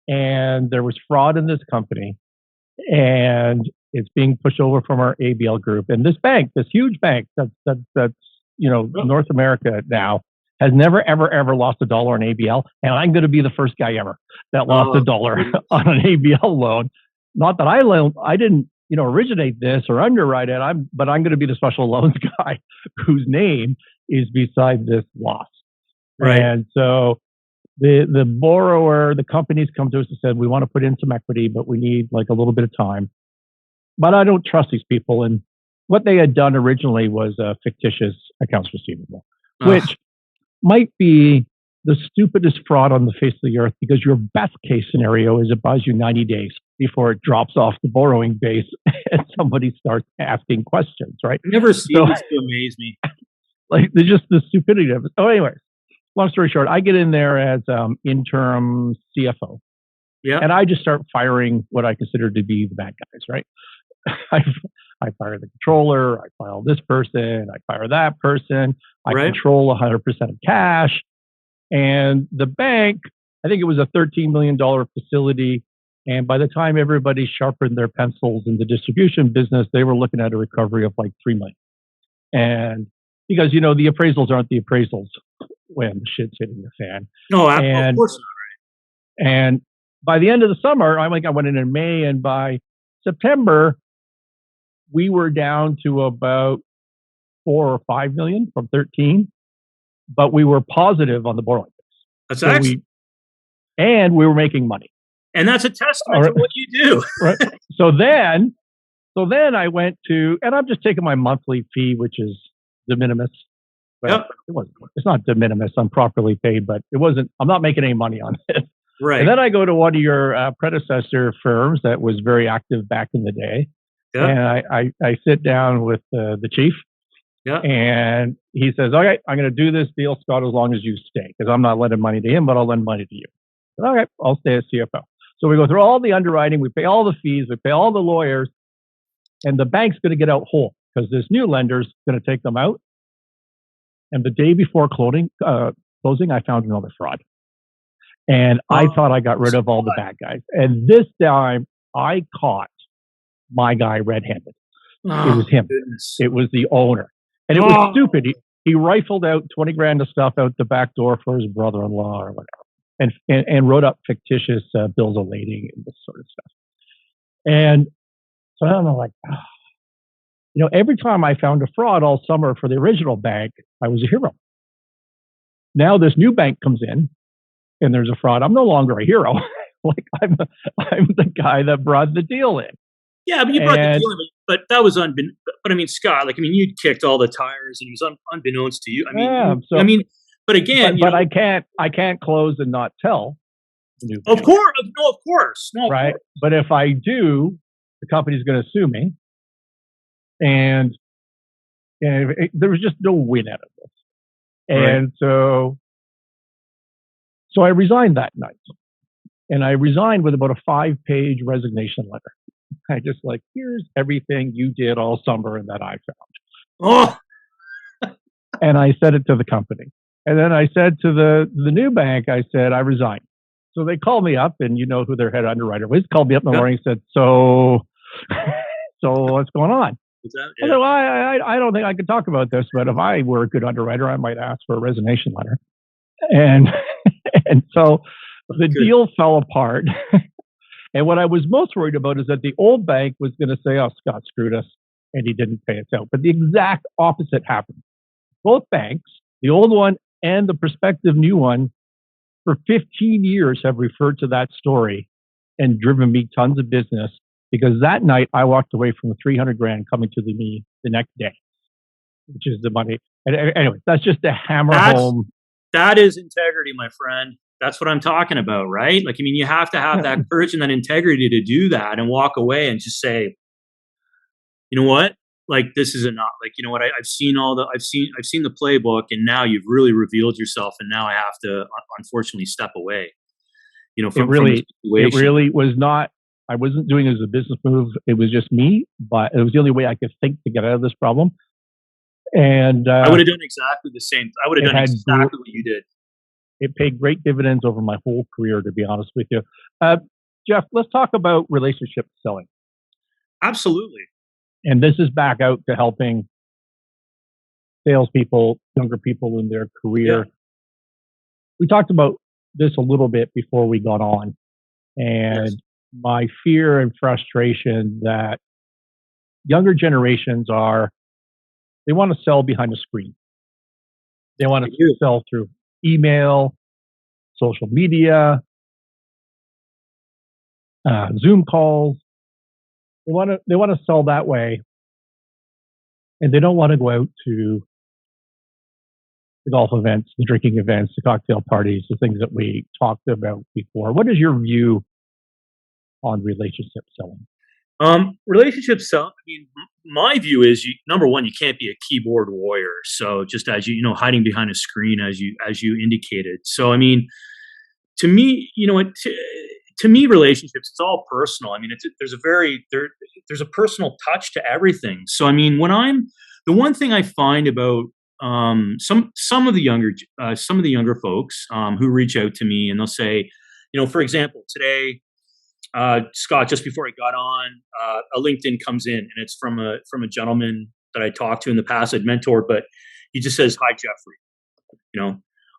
And there was fraud in this company. And it's being pushed over from our ABL group. And this bank, this huge bank that's North America now, has never, ever lost $1 on ABL. And I'm going to be the first guy ever that lost $1 on an ABL loan. Not that I didn't, originate this or underwrite it. But I'm going to be the special loans guy whose name is beside this loss. Right. And so the borrower, the companies come to us and said, we want to put in some equity, but we need like a little bit of time. But I don't trust these people. And what they had done originally was a fictitious accounts receivable, which might be the stupidest fraud on the face of the earth, because your best case scenario is it buys you 90 days before it drops off the borrowing base and somebody starts asking questions, right? I've never seen this to amaze me. Like, there's just the stupidity of it. So anyways, long story short, I get in there as interim CFO. Yeah. And I just start firing what I consider to be the bad guys, right? I fire the controller, I fire this person, I fire that person, I control 100% of cash. And the bank, I think it was a $13 million facility. And by the time everybody sharpened their pencils in the distribution business, they were looking at a recovery of like $3 million. And because, the appraisals aren't the appraisals when the shit's hitting the fan. No, of course not. And by the end of the summer, I went in May, and by September, we were down to about 4 or 5 million from 13, but we were positive on the borrowing base. That's excellent. And we were making money. And that's a testament to what you do. Right. So then I went to, and I'm just taking my monthly fee, which is de minimis. Well, it's not de minimis. I'm properly paid, but I'm not making any money on it. Right. And then I go to one of your predecessor firms that was very active back in the day. Yeah. And I sit down with the chief. Yeah. And he says, okay, I'm going to do this deal, Scott, as long as you stay, because I'm not lending money to him, but I'll lend money to you. Said, okay, I'll stay as CFO. So we go through all the underwriting, we pay all the fees, we pay all the lawyers, and the bank's going to get out whole because this new lender's going to take them out. And the day before closing, I found another fraud. And I thought I got rid of all the bad guys. And this time I caught my guy red-handed. It was him. Goodness. It was the owner. And it was stupid. He rifled out 20 grand of stuff out the back door for his brother-in-law or whatever. And wrote up fictitious bills of lading and this sort of stuff. And so I'm like, every time I found a fraud all summer for the original bank, I was a hero. Now this new bank comes in and there's a fraud. I'm no longer a hero. Like I'm the guy that brought the deal in. Yeah, but you brought the deal in, but that was I mean, Scott, like, I mean, you'd kicked all the tires and it was unbeknownst to you. I mean, Yeah. So, I mean, but again, but I can't close and not tell. Of course, no, of course, no, of right. course. But if I do, the company's going to sue me, and there was just no win out of this. And so I resigned that night, and I resigned with about a 5-page resignation letter. I just like, here's everything you did all summer and that I found. Oh, and I said it to the company. And then I said to the new bank, I said, I resigned. So they called me up, and you know who their head underwriter was. Called me up in the morning and said, so what's going on? I said, well, I don't think I could talk about this, but if I were a good underwriter, I might ask for a resignation letter. And so the deal fell apart. And what I was most worried about is that the old bank was going to say, oh, Scott screwed us, and he didn't pay us out. But the exact opposite happened. Both banks, the old one and the prospective new one, for 15 years have referred to that story and driven me tons of business, because that night I walked away from $300,000 coming to me the next day, which is the money. And anyway, that's just to hammer home. That is integrity, my friend. That's what I'm talking about, right? Like, I mean, you have to have that courage and that integrity to do that and walk away and just say, you know what? Like, this is enough. Like, you know what? I've seen the playbook, and now you've really revealed yourself, and now I have to unfortunately step away. You know, from the situation. It really was not. I wasn't doing it as a business move. It was just me, but it was the only way I could think to get out of this problem. And I would have done exactly the same. I would have done exactly what you did. It paid great dividends over my whole career, to be honest with you. Geoff, let's talk about relationship selling. Absolutely. And this is back out to helping salespeople, younger people in their career. Yeah. We talked about this a little bit before we got on, and my fear and frustration that younger generations they want to sell behind a screen. They want to sell through email, social media, Zoom calls. They want to sell that way, and they don't want to go out to the golf events, the drinking events, the cocktail parties, the things that we talked about before. What is your view on relationship selling? Relationship selling, I mean, my view is, number one, you can't be a keyboard warrior. So just as hiding behind a screen, as you indicated. So, I mean, to me, to me, relationships, it's all personal. I mean, there's a personal touch to everything. So, I mean, the one thing I find about some of the younger folks who reach out to me, and they'll say, for example, today, Scott, just before I got on, a LinkedIn comes in, and it's from a gentleman that I talked to in the past, I'd mentored, but he just says, "Hi, Geoffrey."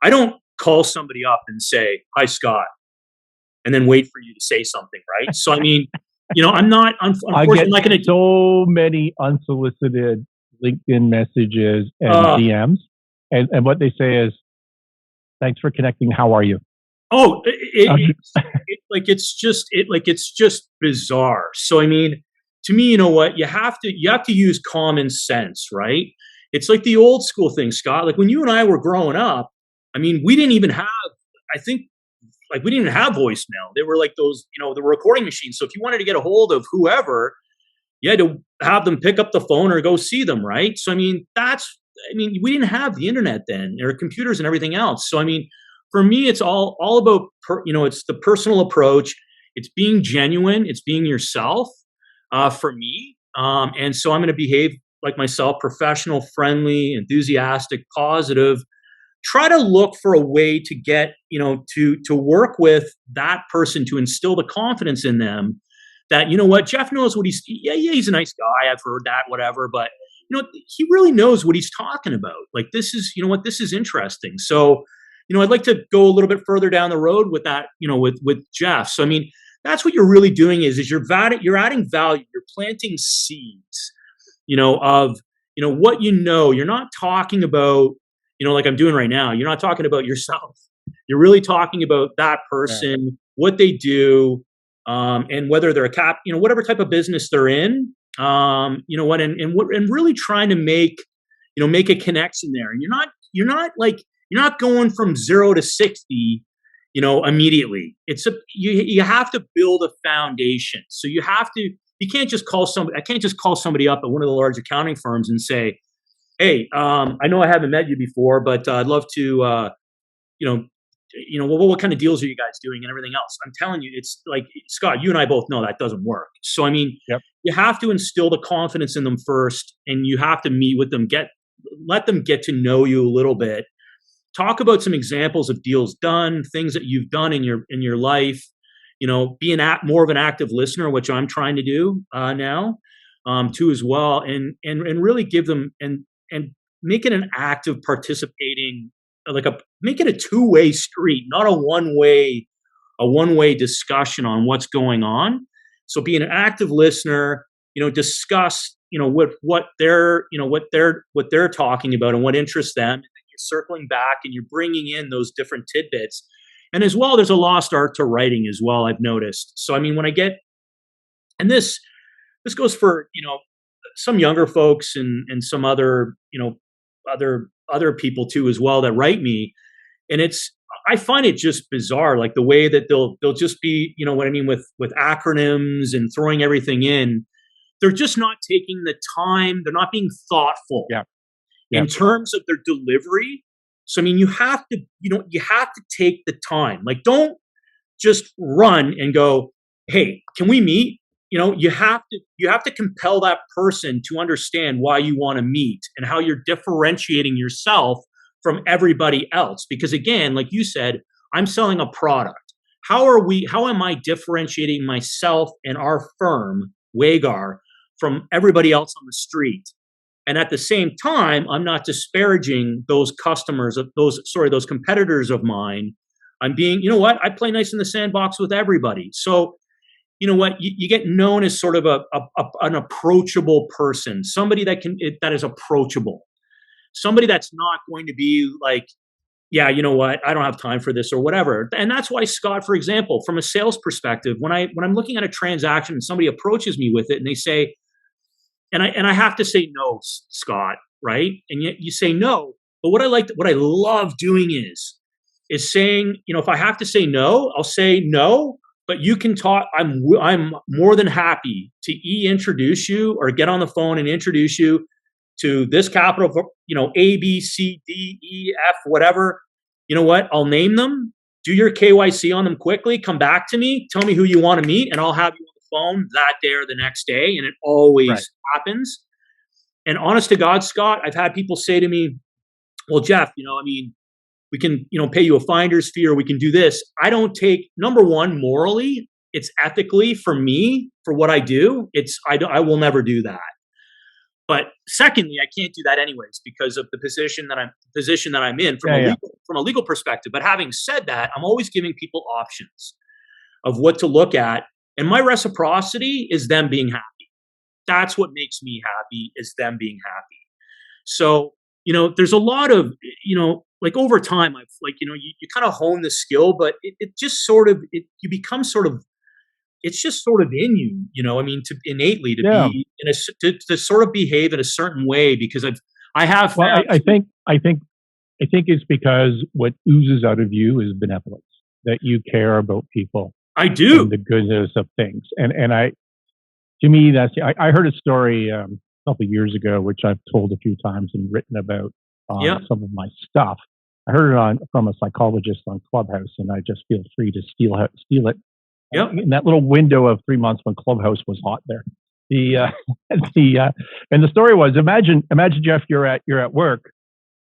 I don't call somebody up and say, "Hi, Scott," and then wait for you to say something, right? So, I mean, I'm not, unfortunately, I get so many unsolicited LinkedIn messages and DMs, and what they say is, "Thanks for connecting. How are you?" Oh, it's just bizarre. So, I mean, to me, you know what? You have to use common sense, right? It's like the old school thing, Scott. Like when you and I were growing up, I mean, we didn't even have, we didn't even have voicemail. They were like those, the recording machines. So if you wanted to get a hold of whoever, you had to have them pick up the phone or go see them, right? So, I mean, we didn't have the internet then, or computers and everything else. So, I mean, for me, it's all about, it's the personal approach. It's being genuine. It's being yourself for me. And so I'm going to behave like myself, professional, friendly, enthusiastic, positive. Try to look for a way to get, to work with that person, to instill the confidence in them that, you know what, Geoff knows what he's a nice guy. I've heard that, whatever. But, he really knows what he's talking about. Like, this is, this is interesting. So, I'd like to go a little bit further down the road with that, with Geoff. So, I mean, that's what you're really doing is you're adding value. You're planting seeds, of, what you're not talking about, like I'm doing right now. You're not talking about yourself. You're really talking about that person, what they do, and whether they're whatever type of business they're in, And really trying to make a connection there. And you're not going from 0 to 60, immediately. You have to build a foundation. So you can't just call somebody, I can't just call somebody up at one of the large accounting firms and say, hey, I know I haven't met you before, but I'd love to, what kind of deals are you guys doing and everything else? I'm telling you, it's like, Scott, you and I both know that doesn't work. So, I mean, Yep. You have to instill the confidence in them first, and you have to meet with them, let them get to know you a little bit. Talk about some examples of deals done, things that you've done in your life. Be more of an active listener, which I'm trying to do now, too as well, and really give them and make it an active participating, make it a two-way street, not a one-way discussion on what's going on. So be an active listener, discuss, what they're talking about and what interests them. And then you're circling back and you're bringing in those different tidbits. And as well, there's a lost art to writing as well, I've noticed. So, I mean, when I get, and this goes for, some younger folks and some other, other people too as well that write me. And I find it just bizarre, like the way that they'll just be, with acronyms and throwing everything in. They're just not taking the time. They're not being thoughtful in terms of their delivery. So, I mean, you have to take the time. Like, don't just run and go, hey, can we meet? You have to compel that person to understand why you want to meet and how you're differentiating yourself from everybody else. Because again, like you said, I'm selling a product. How am I differentiating myself and our firm, Waygar, from everybody else on the street? And at the same time, I'm not disparaging those those competitors of mine. I'm being, I play nice in the sandbox with everybody. So, you get known as sort of an approachable person, somebody that is approachable. Somebody that's not going to be like, yeah, I don't have time for this or whatever. And that's why, Scott, for example, from a sales perspective, when I'm looking at a transaction and somebody approaches me with it and they say, and I have to say no, Scott, right? And yet you say no. But what I love doing is saying, if I have to say no, I'll say no. But you can talk. I'm more than happy to introduce you or get on the phone and introduce you to this capital, A, B, C, D, E, F, whatever. You know what? I'll name them. Do your KYC on them quickly. Come back to me. Tell me who you want to meet, and I'll have you on the phone that day or the next day. And it always happens. And honest to God, Scott, I've had people say to me, "Well, Geoff, we can, pay you a finder's fee, or we can do this." I don't take, number one, morally, it's ethically for me, for what I do. I will never do that. But secondly, I can't do that anyways because of the position that I'm in from a legal perspective. But having said that, I'm always giving people options of what to look at. And my reciprocity is them being happy. That's what makes me happy, is them being happy. So, there's a lot of, like over time, I've you kind of hone the skill, but it just sort of, you become sort of, it's just sort of in you, to innately be to sort of behave in a certain way, because I have found. I think it's because what oozes out of you is benevolence, that you care about people. I do. And the goodness of things. And to me, I heard a story a couple of years ago, which I've told a few times and written about some of my stuff. I heard it from a psychologist on Clubhouse, and I just feel free to steal it. In that little window of 3 months when Clubhouse was hot there. And the story was, imagine, Geoff, you're at work,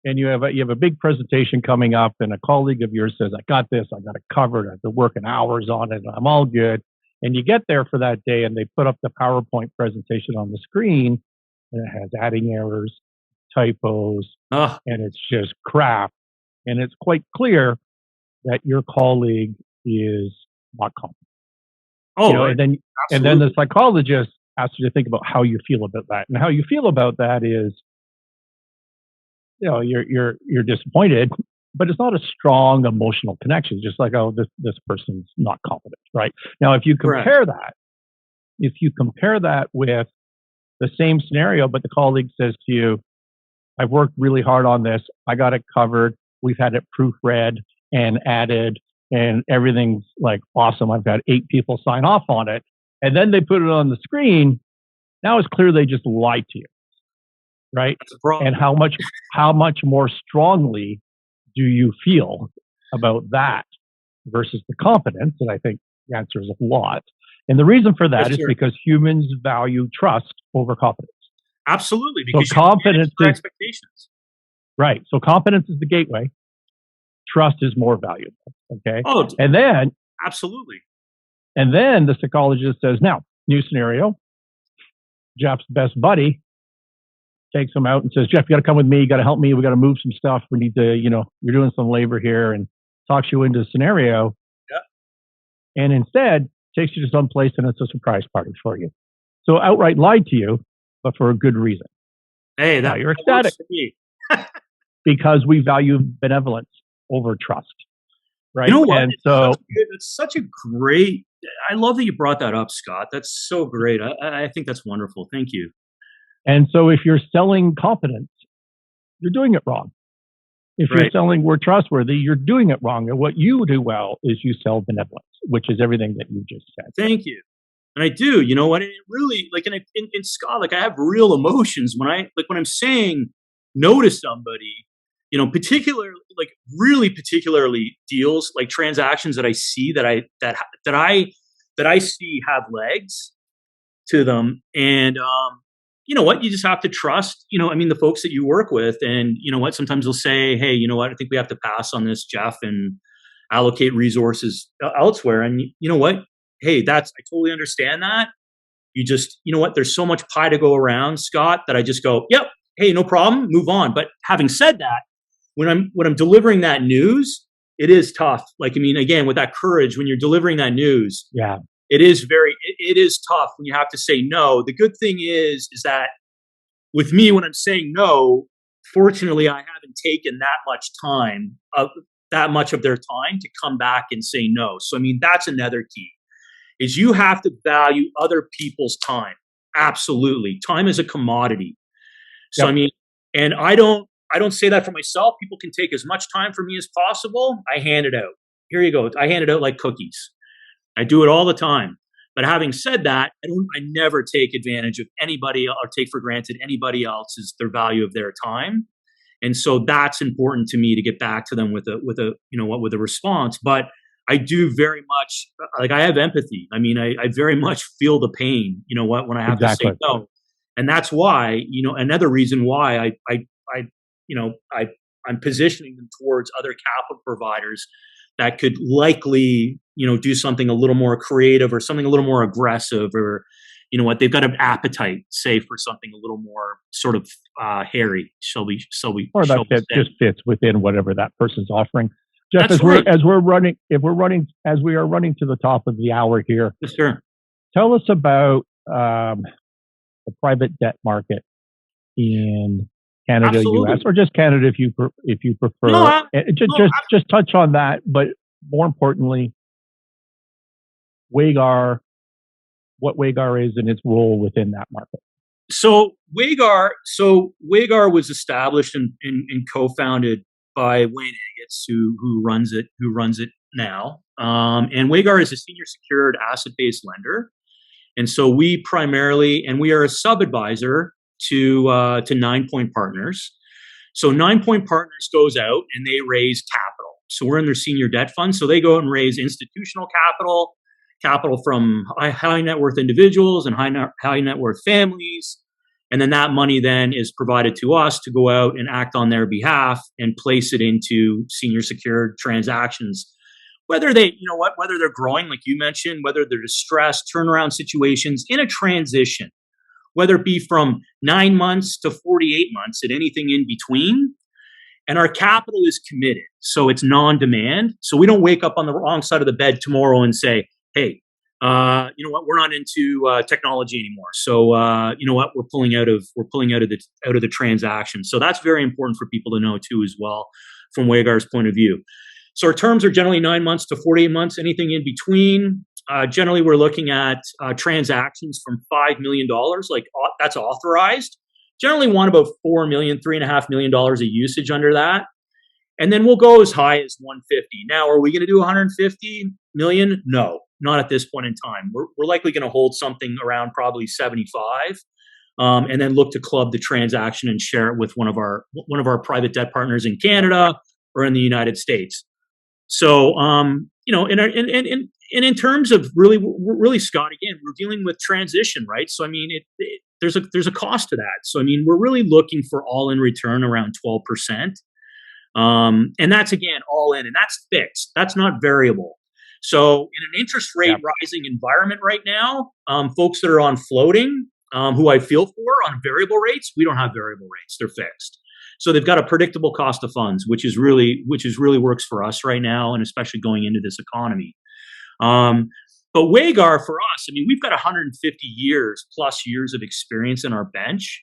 and you have a big presentation coming up, and a colleague of yours says, "I got this, I got it covered, I've been working hours on it, I'm all good." And you get there for that day, and they put up the PowerPoint presentation on the screen, and it has adding errors, typos, and it's just crap. And it's quite clear that your colleague is not competent. And then the psychologist asks you to think about how you feel about that. And how you feel about that is, you're disappointed, but it's not a strong emotional connection. Just like, oh, this person's not competent, right? Now, if you compare that with the same scenario, but the colleague says to you, I've worked really hard on this. I got it covered. We've had it proofread and added, and everything's like awesome. I've got 8 people sign off on it. And then they put it on the screen. Now it's clear they just lied to you, right? That's a problem. And how much more strongly do you feel about that versus the competence? And I think the answer is a lot. And the reason for that is because humans value trust over competence. Absolutely, because so competence is expectations. Right. So competence is the gateway. Trust is more valuable. Okay. Oh, and then absolutely. And then the psychologist says, now, new scenario. Jeff's best buddy takes him out and says, Geoff, you got to come with me. You got to help me. We got to move some stuff. We need to, you're doing some labor here, and talks you into a scenario. Yeah. And instead takes you to some place and it's a surprise party for you. So outright lied to you, but for a good reason. Hey, now you're ecstatic because we value benevolence over trust. Right. You know what? And so it's such a great, I love that you brought that up, Scott. That's so great. I think that's wonderful. Thank you. And so if you're selling competence, you're doing it wrong. If you're selling we're trustworthy, you're doing it wrong. And what you do well is you sell benevolence, which is everything that you just said. Thank you. And I do, you know what? It really, like in Scott, like I have real emotions when I'm saying no to somebody, particularly deals, like transactions that I see that I see have legs to them. And, you know what, you just have to trust, the folks that you work with. And you know what, sometimes they'll say, hey, you know what, I think we have to pass on this, Geoff, and allocate resources elsewhere. And you know what, hey, I totally understand that. You just, you know what, there's so much pie to go around, Scott, that I just go, yep, hey, no problem, move on. But having said that, when I'm delivering that news, it is tough. Again, with that courage, when you're delivering that news, yeah, it is tough when you have to say no. The good thing is that with me, when I'm saying no, fortunately, I haven't taken that much of their time to come back and say no. So, that's another key, is you have to value other people's time. Absolutely. Time is a commodity. So, yep. And I don't say that for myself. People can take as much time for me as possible. I hand it out. Here you go. I hand it out like cookies. I do it all the time. But having said that, I never take advantage of anybody or take for granted anybody else's their value of their time. And so that's important to me to get back to them with a response. But I do very much, I have empathy. I very much feel the pain, when I have to say no. And that's why, another reason why I'm positioning them towards other capital providers that could likely, do something a little more creative or something a little more aggressive, or, they've got an appetite, say, for something a little more sort of hairy, or that just fits within whatever that person's offering. Geoff, as we are running to the top of the hour here, yes, sir. Tell us about the private debt market in Canada, Absolutely. US, or just Canada if you prefer. Just touch on that, but more importantly, Waygar, what Waygar is and its role within that market. So Waygar was established and co-founded by Wayne Agats, who runs it now. And Waygar is a senior secured asset-based lender. And so we are a sub-advisor to 9 Point Partners. So 9 Point Partners goes out and they raise capital. So we're in their senior debt fund. So they go out and raise institutional capital from high net worth individuals and high net worth families. And then that money then is provided to us to go out and act on their behalf and place it into senior secured transactions. Whether they're growing, like you mentioned, whether they're distressed, turnaround situations in a transition, whether it be from 9 months to 48 months and anything in between. And our capital is committed. So it's non-demand. So we don't wake up on the wrong side of the bed tomorrow and say, hey, you know what, we're not into technology anymore. So you know what, we're pulling out of the transaction. So that's very important for people to know too, as well, from Waygar's point of view. So our terms are generally 9 months to 48 months, anything in between. Generally, we're looking at transactions from $5 million, that's authorized. Generally want about $4 million, $3.5 million of usage under that. And then we'll go as high as 150. Now, are we going to do 150 million? No, not at this point in time. We're likely going to hold something around probably 75, and then look to club the transaction and share it with one of our private debt partners in Canada or in the United States. So, and in terms of really, Scott, again, we're dealing with transition, right? So, I mean, there's a cost to that. So, I mean, we're really looking for all in return around 12%. And that's, again, all in, and that's fixed. That's not variable. So in an interest rate rising environment right now, folks that are on floating, who I feel for on variable rates, we don't have variable rates. They're fixed. So they've got a predictable cost of funds, which is really works for us right now, and especially going into this economy. But Waygar, for us, I mean, we've got 150 plus years of experience in our bench.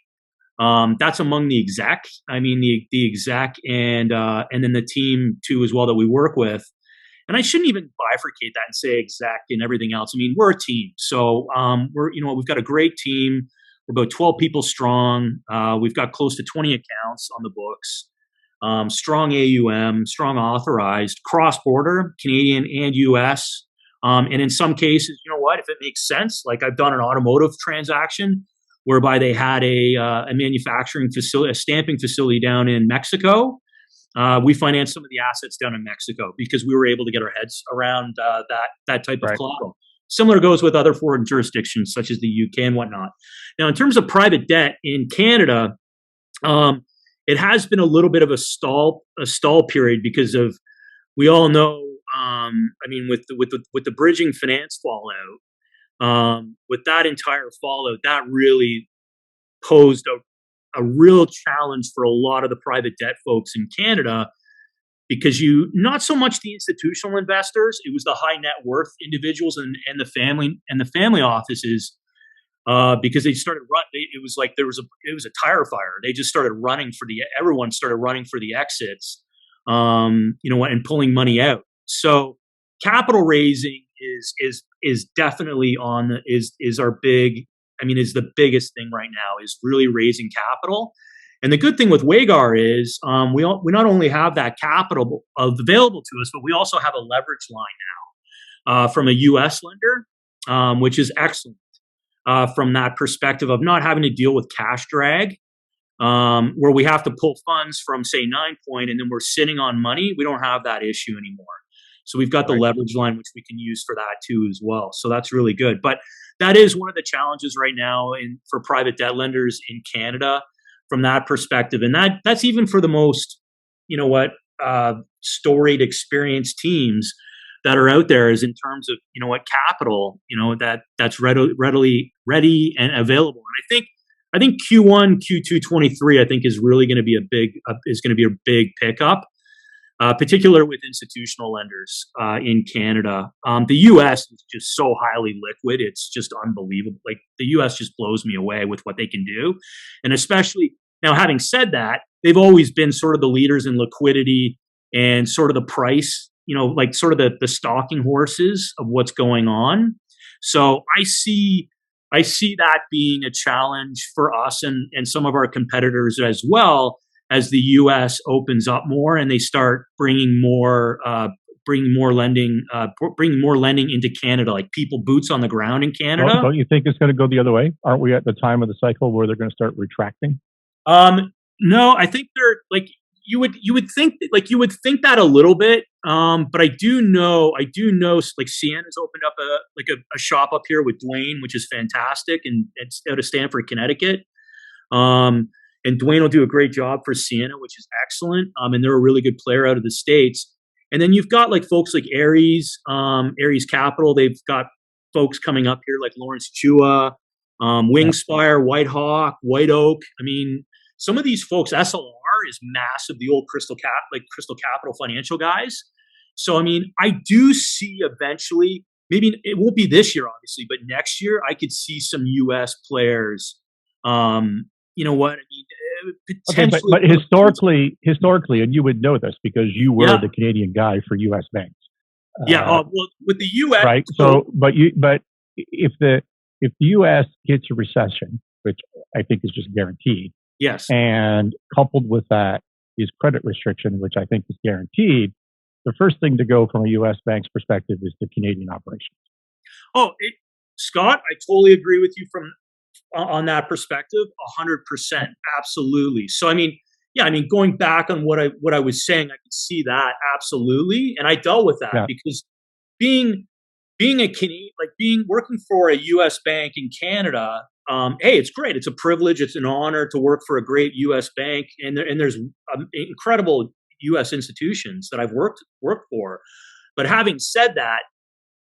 That's among the exec. I mean, the exec and then the team too as well that we work with. And I shouldn't even bifurcate that and say exec and everything else. I mean, we're a team. So we've got a great team. We're about 12 people strong. We've got close to 20 accounts on the books. Strong AUM, strong authorized, cross-border, Canadian and US. And in some cases, you know what, if it makes sense, like I've done an automotive transaction whereby they had a manufacturing facility, a stamping facility down in Mexico. We financed some of the assets down in Mexico because we were able to get our heads around that type of collateral. Similar goes with other foreign jurisdictions such as the UK and whatnot. Now, in terms of private debt in Canada, it has been a little bit of a stall period because of, we all know, I mean, with the bridging finance fallout, with that entire fallout, that really posed a real challenge for a lot of the private debt folks in Canada, because not so much the institutional investors, it was the high net worth individuals and the family offices, because they started it was like it was a tire fire. They just started everyone started running for the exits, and pulling money out. So capital raising is definitely is our big, is the biggest thing right now, is really raising capital. And the good thing with Waygar is we not only have that capital available to us, but we also have a leverage line now from a U.S. lender, which is excellent from that perspective of not having to deal with cash drag, where we have to pull funds from, say, 9Point, and then we're sitting on money. We don't have that issue anymore. So we've got the leverage line, which we can use for that too as well. So that's really good. But that is one of the challenges right now for private debt lenders in Canada from that perspective. And that's even for the most, storied, experienced teams that are out there, is in terms of, capital, that's ready and available. And I think Q1, Q2, 23, I think is really going to be a big pickup. Particular with institutional lenders in Canada. The U.S. is just so highly liquid. It's just unbelievable. Like, the U.S. just blows me away with what they can do. And especially now, having said that, they've always been sort of the leaders in liquidity and sort of the price, like sort of the stalking horses of what's going on. So I see that being a challenge for us and some of our competitors as well, as the U.S. opens up more and they start bringing more lending into Canada, like people boots on the ground in Canada. Well, don't you think it's going to go the other way? Aren't we at the time of the cycle where they're going to start retracting? No, I think they're like, you would think that a little bit. But I do know like Sienna's opened up a shop up here with Dwayne, which is fantastic, and it's out of Stamford, Connecticut. And Dwayne will do a great job for Sienna, which is excellent. And they're a really good player out of the States. And then you've got like folks like Aries Capital. They've got folks coming up here like Lawrence Chua, Wingspire, White Hawk, White Oak. I mean, some of these folks, SLR is massive, the old Crystal Capital financial guys. So, I mean, I do see eventually, maybe it won't be this year, obviously, but next year I could see some U.S. players, you know what I mean? Potentially. Okay, but historically, and you would know this because you were the Canadian guy for U.S. banks. Well, with the U.S., right? So, but if the U.S. hits a recession, which I think is just guaranteed, yes, and coupled with that is credit restriction, which I think is guaranteed, the first thing to go from a U.S. bank's perspective is the Canadian operations. Scott, I totally agree with you on that perspective, 100%, absolutely. So, going back on what I was saying, I could see that absolutely, and I dealt with that because being a Canadian, working for a U.S. bank in Canada. Hey, it's great. It's a privilege. It's an honor to work for a great U.S. bank, and there's incredible U.S. institutions that I've worked for. But having said that,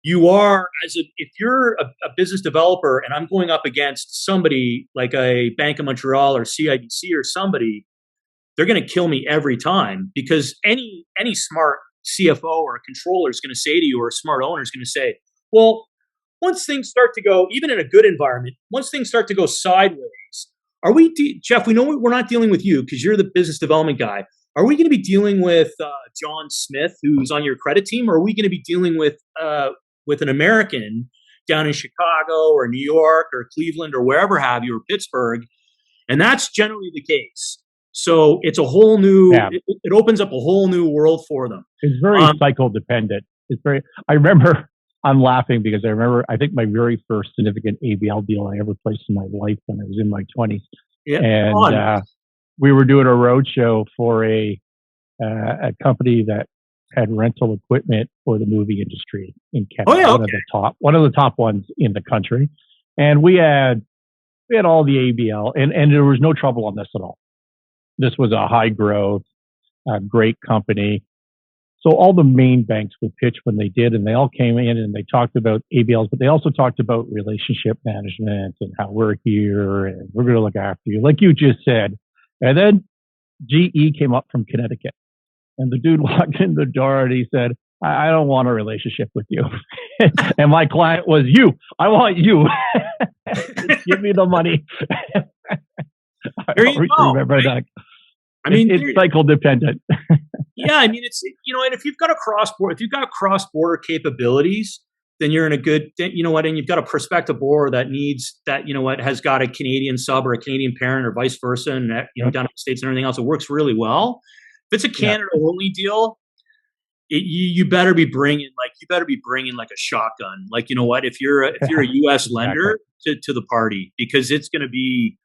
if you're a business developer, and I'm going up against somebody like a Bank of Montreal or CIBC or somebody, they're going to kill me every time, because any smart CFO or a controller is going to say to you, or a smart owner is going to say, well, once things start to go, even in a good environment, once things start to go sideways, Geoff, we know we're not dealing with you because you're the business development guy. Are we going to be dealing with John Smith, who's on your credit team, or are we going to be dealing with an American down in Chicago or New York or Cleveland or wherever have you, or Pittsburgh? And that's generally the case. So it's a whole new, it opens up a whole new world for them. It's very cycle dependent. I'm laughing because I think my very first significant ABL deal I ever placed in my life when I was in my 20s. Yeah. And we were doing a roadshow for a company that had rental equipment for the movie industry in Canada. One of the top ones in the country. And we had all the ABL, and there was no trouble on this at all. This was a high growth, great company. So all the main banks would pitch when they did, and they all came in and they talked about ABLs, but they also talked about relationship management and how we're here and we're going to look after you, like you just said. And then GE came up from Connecticut, and the dude walked in the door and he said, I don't want a relationship with you. And my client was you. I want you. Give me the money. There you go. Remember right? that. It's cycle dependent. Yeah, it's and if you've got cross-border capabilities, then you're in a good, and you've got a prospective borrower that needs that, has got a Canadian sub or a Canadian parent or vice versa, and down in the States and everything else, it works really well. If it's a Canada only deal, you better be bringing like a shotgun. Like, if you're a U.S. lender to the party, because it's going to be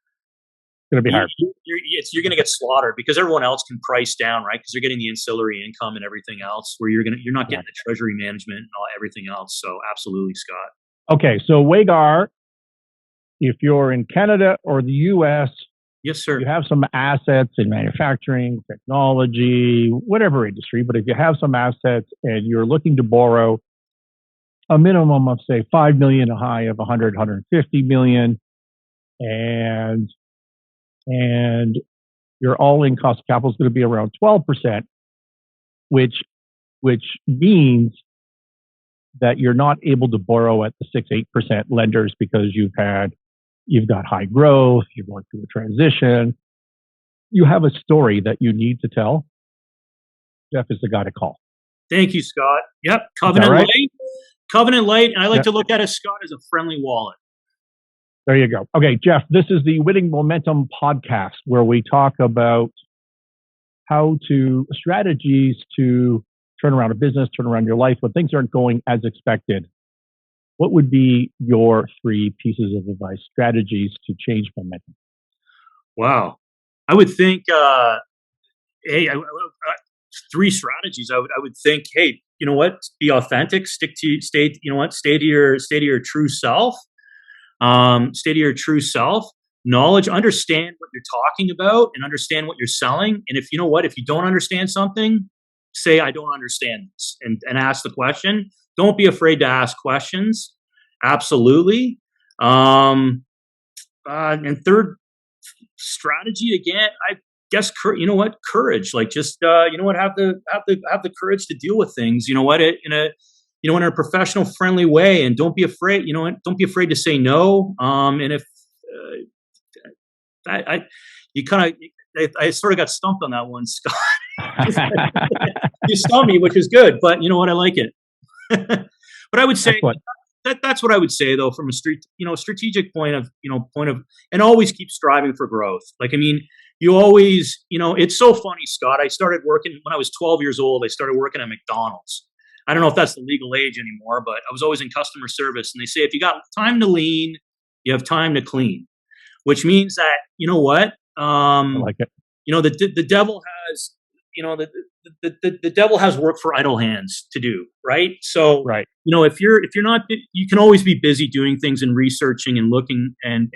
hard. You're going to get slaughtered because everyone else can price down, right? Because they're getting the ancillary income and everything else, where you're not getting the treasury management and everything else. So absolutely, Scott. Okay, so Waygar, if you're in Canada or the U.S., yes, sir, you have some assets in manufacturing, technology, whatever industry. But if you have some assets and you're looking to borrow a minimum of, say, $5 million, a high of 100, 150 million, and your all-in cost of capital is going to be around 12%, which means that you're not able to borrow at the 6-8% lenders because you've got high growth, you're going through a transition, you have a story that you need to tell. Geoff is the guy to call. Thank you, Scott. Yep, Covenant Light, and I like to look at it, Scott, as a friendly wallet. There you go. Okay, Geoff, this is the Winning Momentum podcast, where we talk about strategies to turn around a business, turn around your life when things aren't going as expected. What would be your 3 pieces of advice, strategies to change momentum? Wow. I would think, 3 strategies. I would think, hey, you know what? Be authentic, stay to your true self. Stay to your true self. Knowledge, understand what you're talking about and understand what you're selling. And if you don't understand something, say, I don't understand this, and ask the question. Don't be afraid to ask questions. Absolutely. And third strategy, again, I guess, courage. Like, just, have the courage to deal with things, in a professional, friendly way, and don't be afraid. Don't be afraid to say no. And if I sort of got stumped on that one, Scott. You stumped me, which is good, but you know what? I like it. But I would say Excellent. that's what I would say though, from a strategic point of, and always keep striving for growth. Like, I mean, you always, it's so funny, Scott. I started working when I was 12 years old. I started working at McDonald's. I don't know if that's the legal age anymore, but I was always in customer service. And they say, if you got time to lean, you have time to clean, which means that, you know what? I like it. The devil has, the devil has work for idle hands to do. Right. So, right. If you're not, you can always be busy doing things and researching and looking and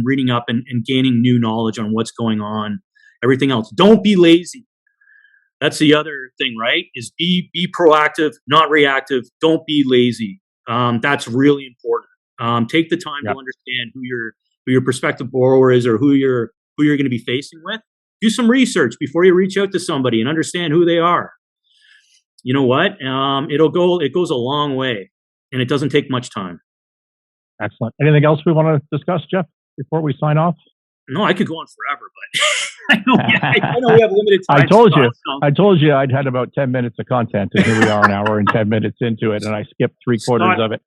reading up and gaining new knowledge on what's going on, everything else. Don't be lazy. That's the other thing, right? Is be proactive, not reactive. Don't be lazy. That's really important. Take the time to understand who your prospective borrower is, or who you're going to be facing with. Do some research before you reach out to somebody and understand who they are. You know what? It goes a long way, and it doesn't take much time. Excellent. Anything else we want to discuss, Geoff, before we sign off? No, I could go on forever, but I know we have limited time. I told you I'd had about 10 minutes of content, and here we are, an hour and 10 minutes into it, and I skipped 3/4 of it.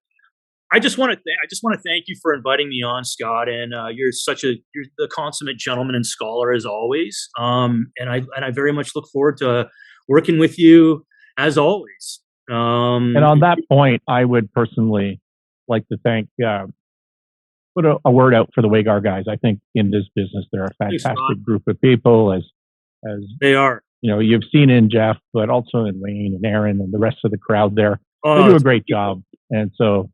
I just want to thank you for inviting me on, Scott. And you're the consummate gentleman and scholar as always. And I very much look forward to working with you as always. And on that point, I would personally like to put a word out for the Waygar guys. I think in this business, they're a fantastic group of people, as they are. You've seen in Geoff, but also in Wayne and Aaron and the rest of the crowd there. They do a great job. And so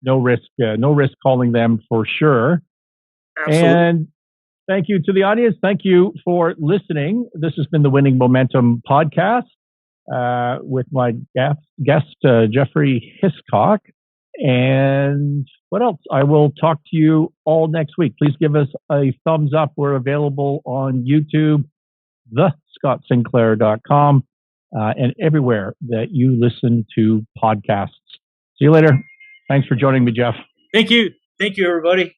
no risk calling them for sure. Absolutely. And thank you to the audience. Thank you for listening. This has been the Winning Momentum podcast with my guest, Geoffrey Hiscock. And what else? I will talk to you all next week. Please give us a thumbs up. We're available on YouTube, thescottsinclair.com, and everywhere that you listen to podcasts. See you later. Thanks for joining me, Geoff. Thank you. Thank you, everybody.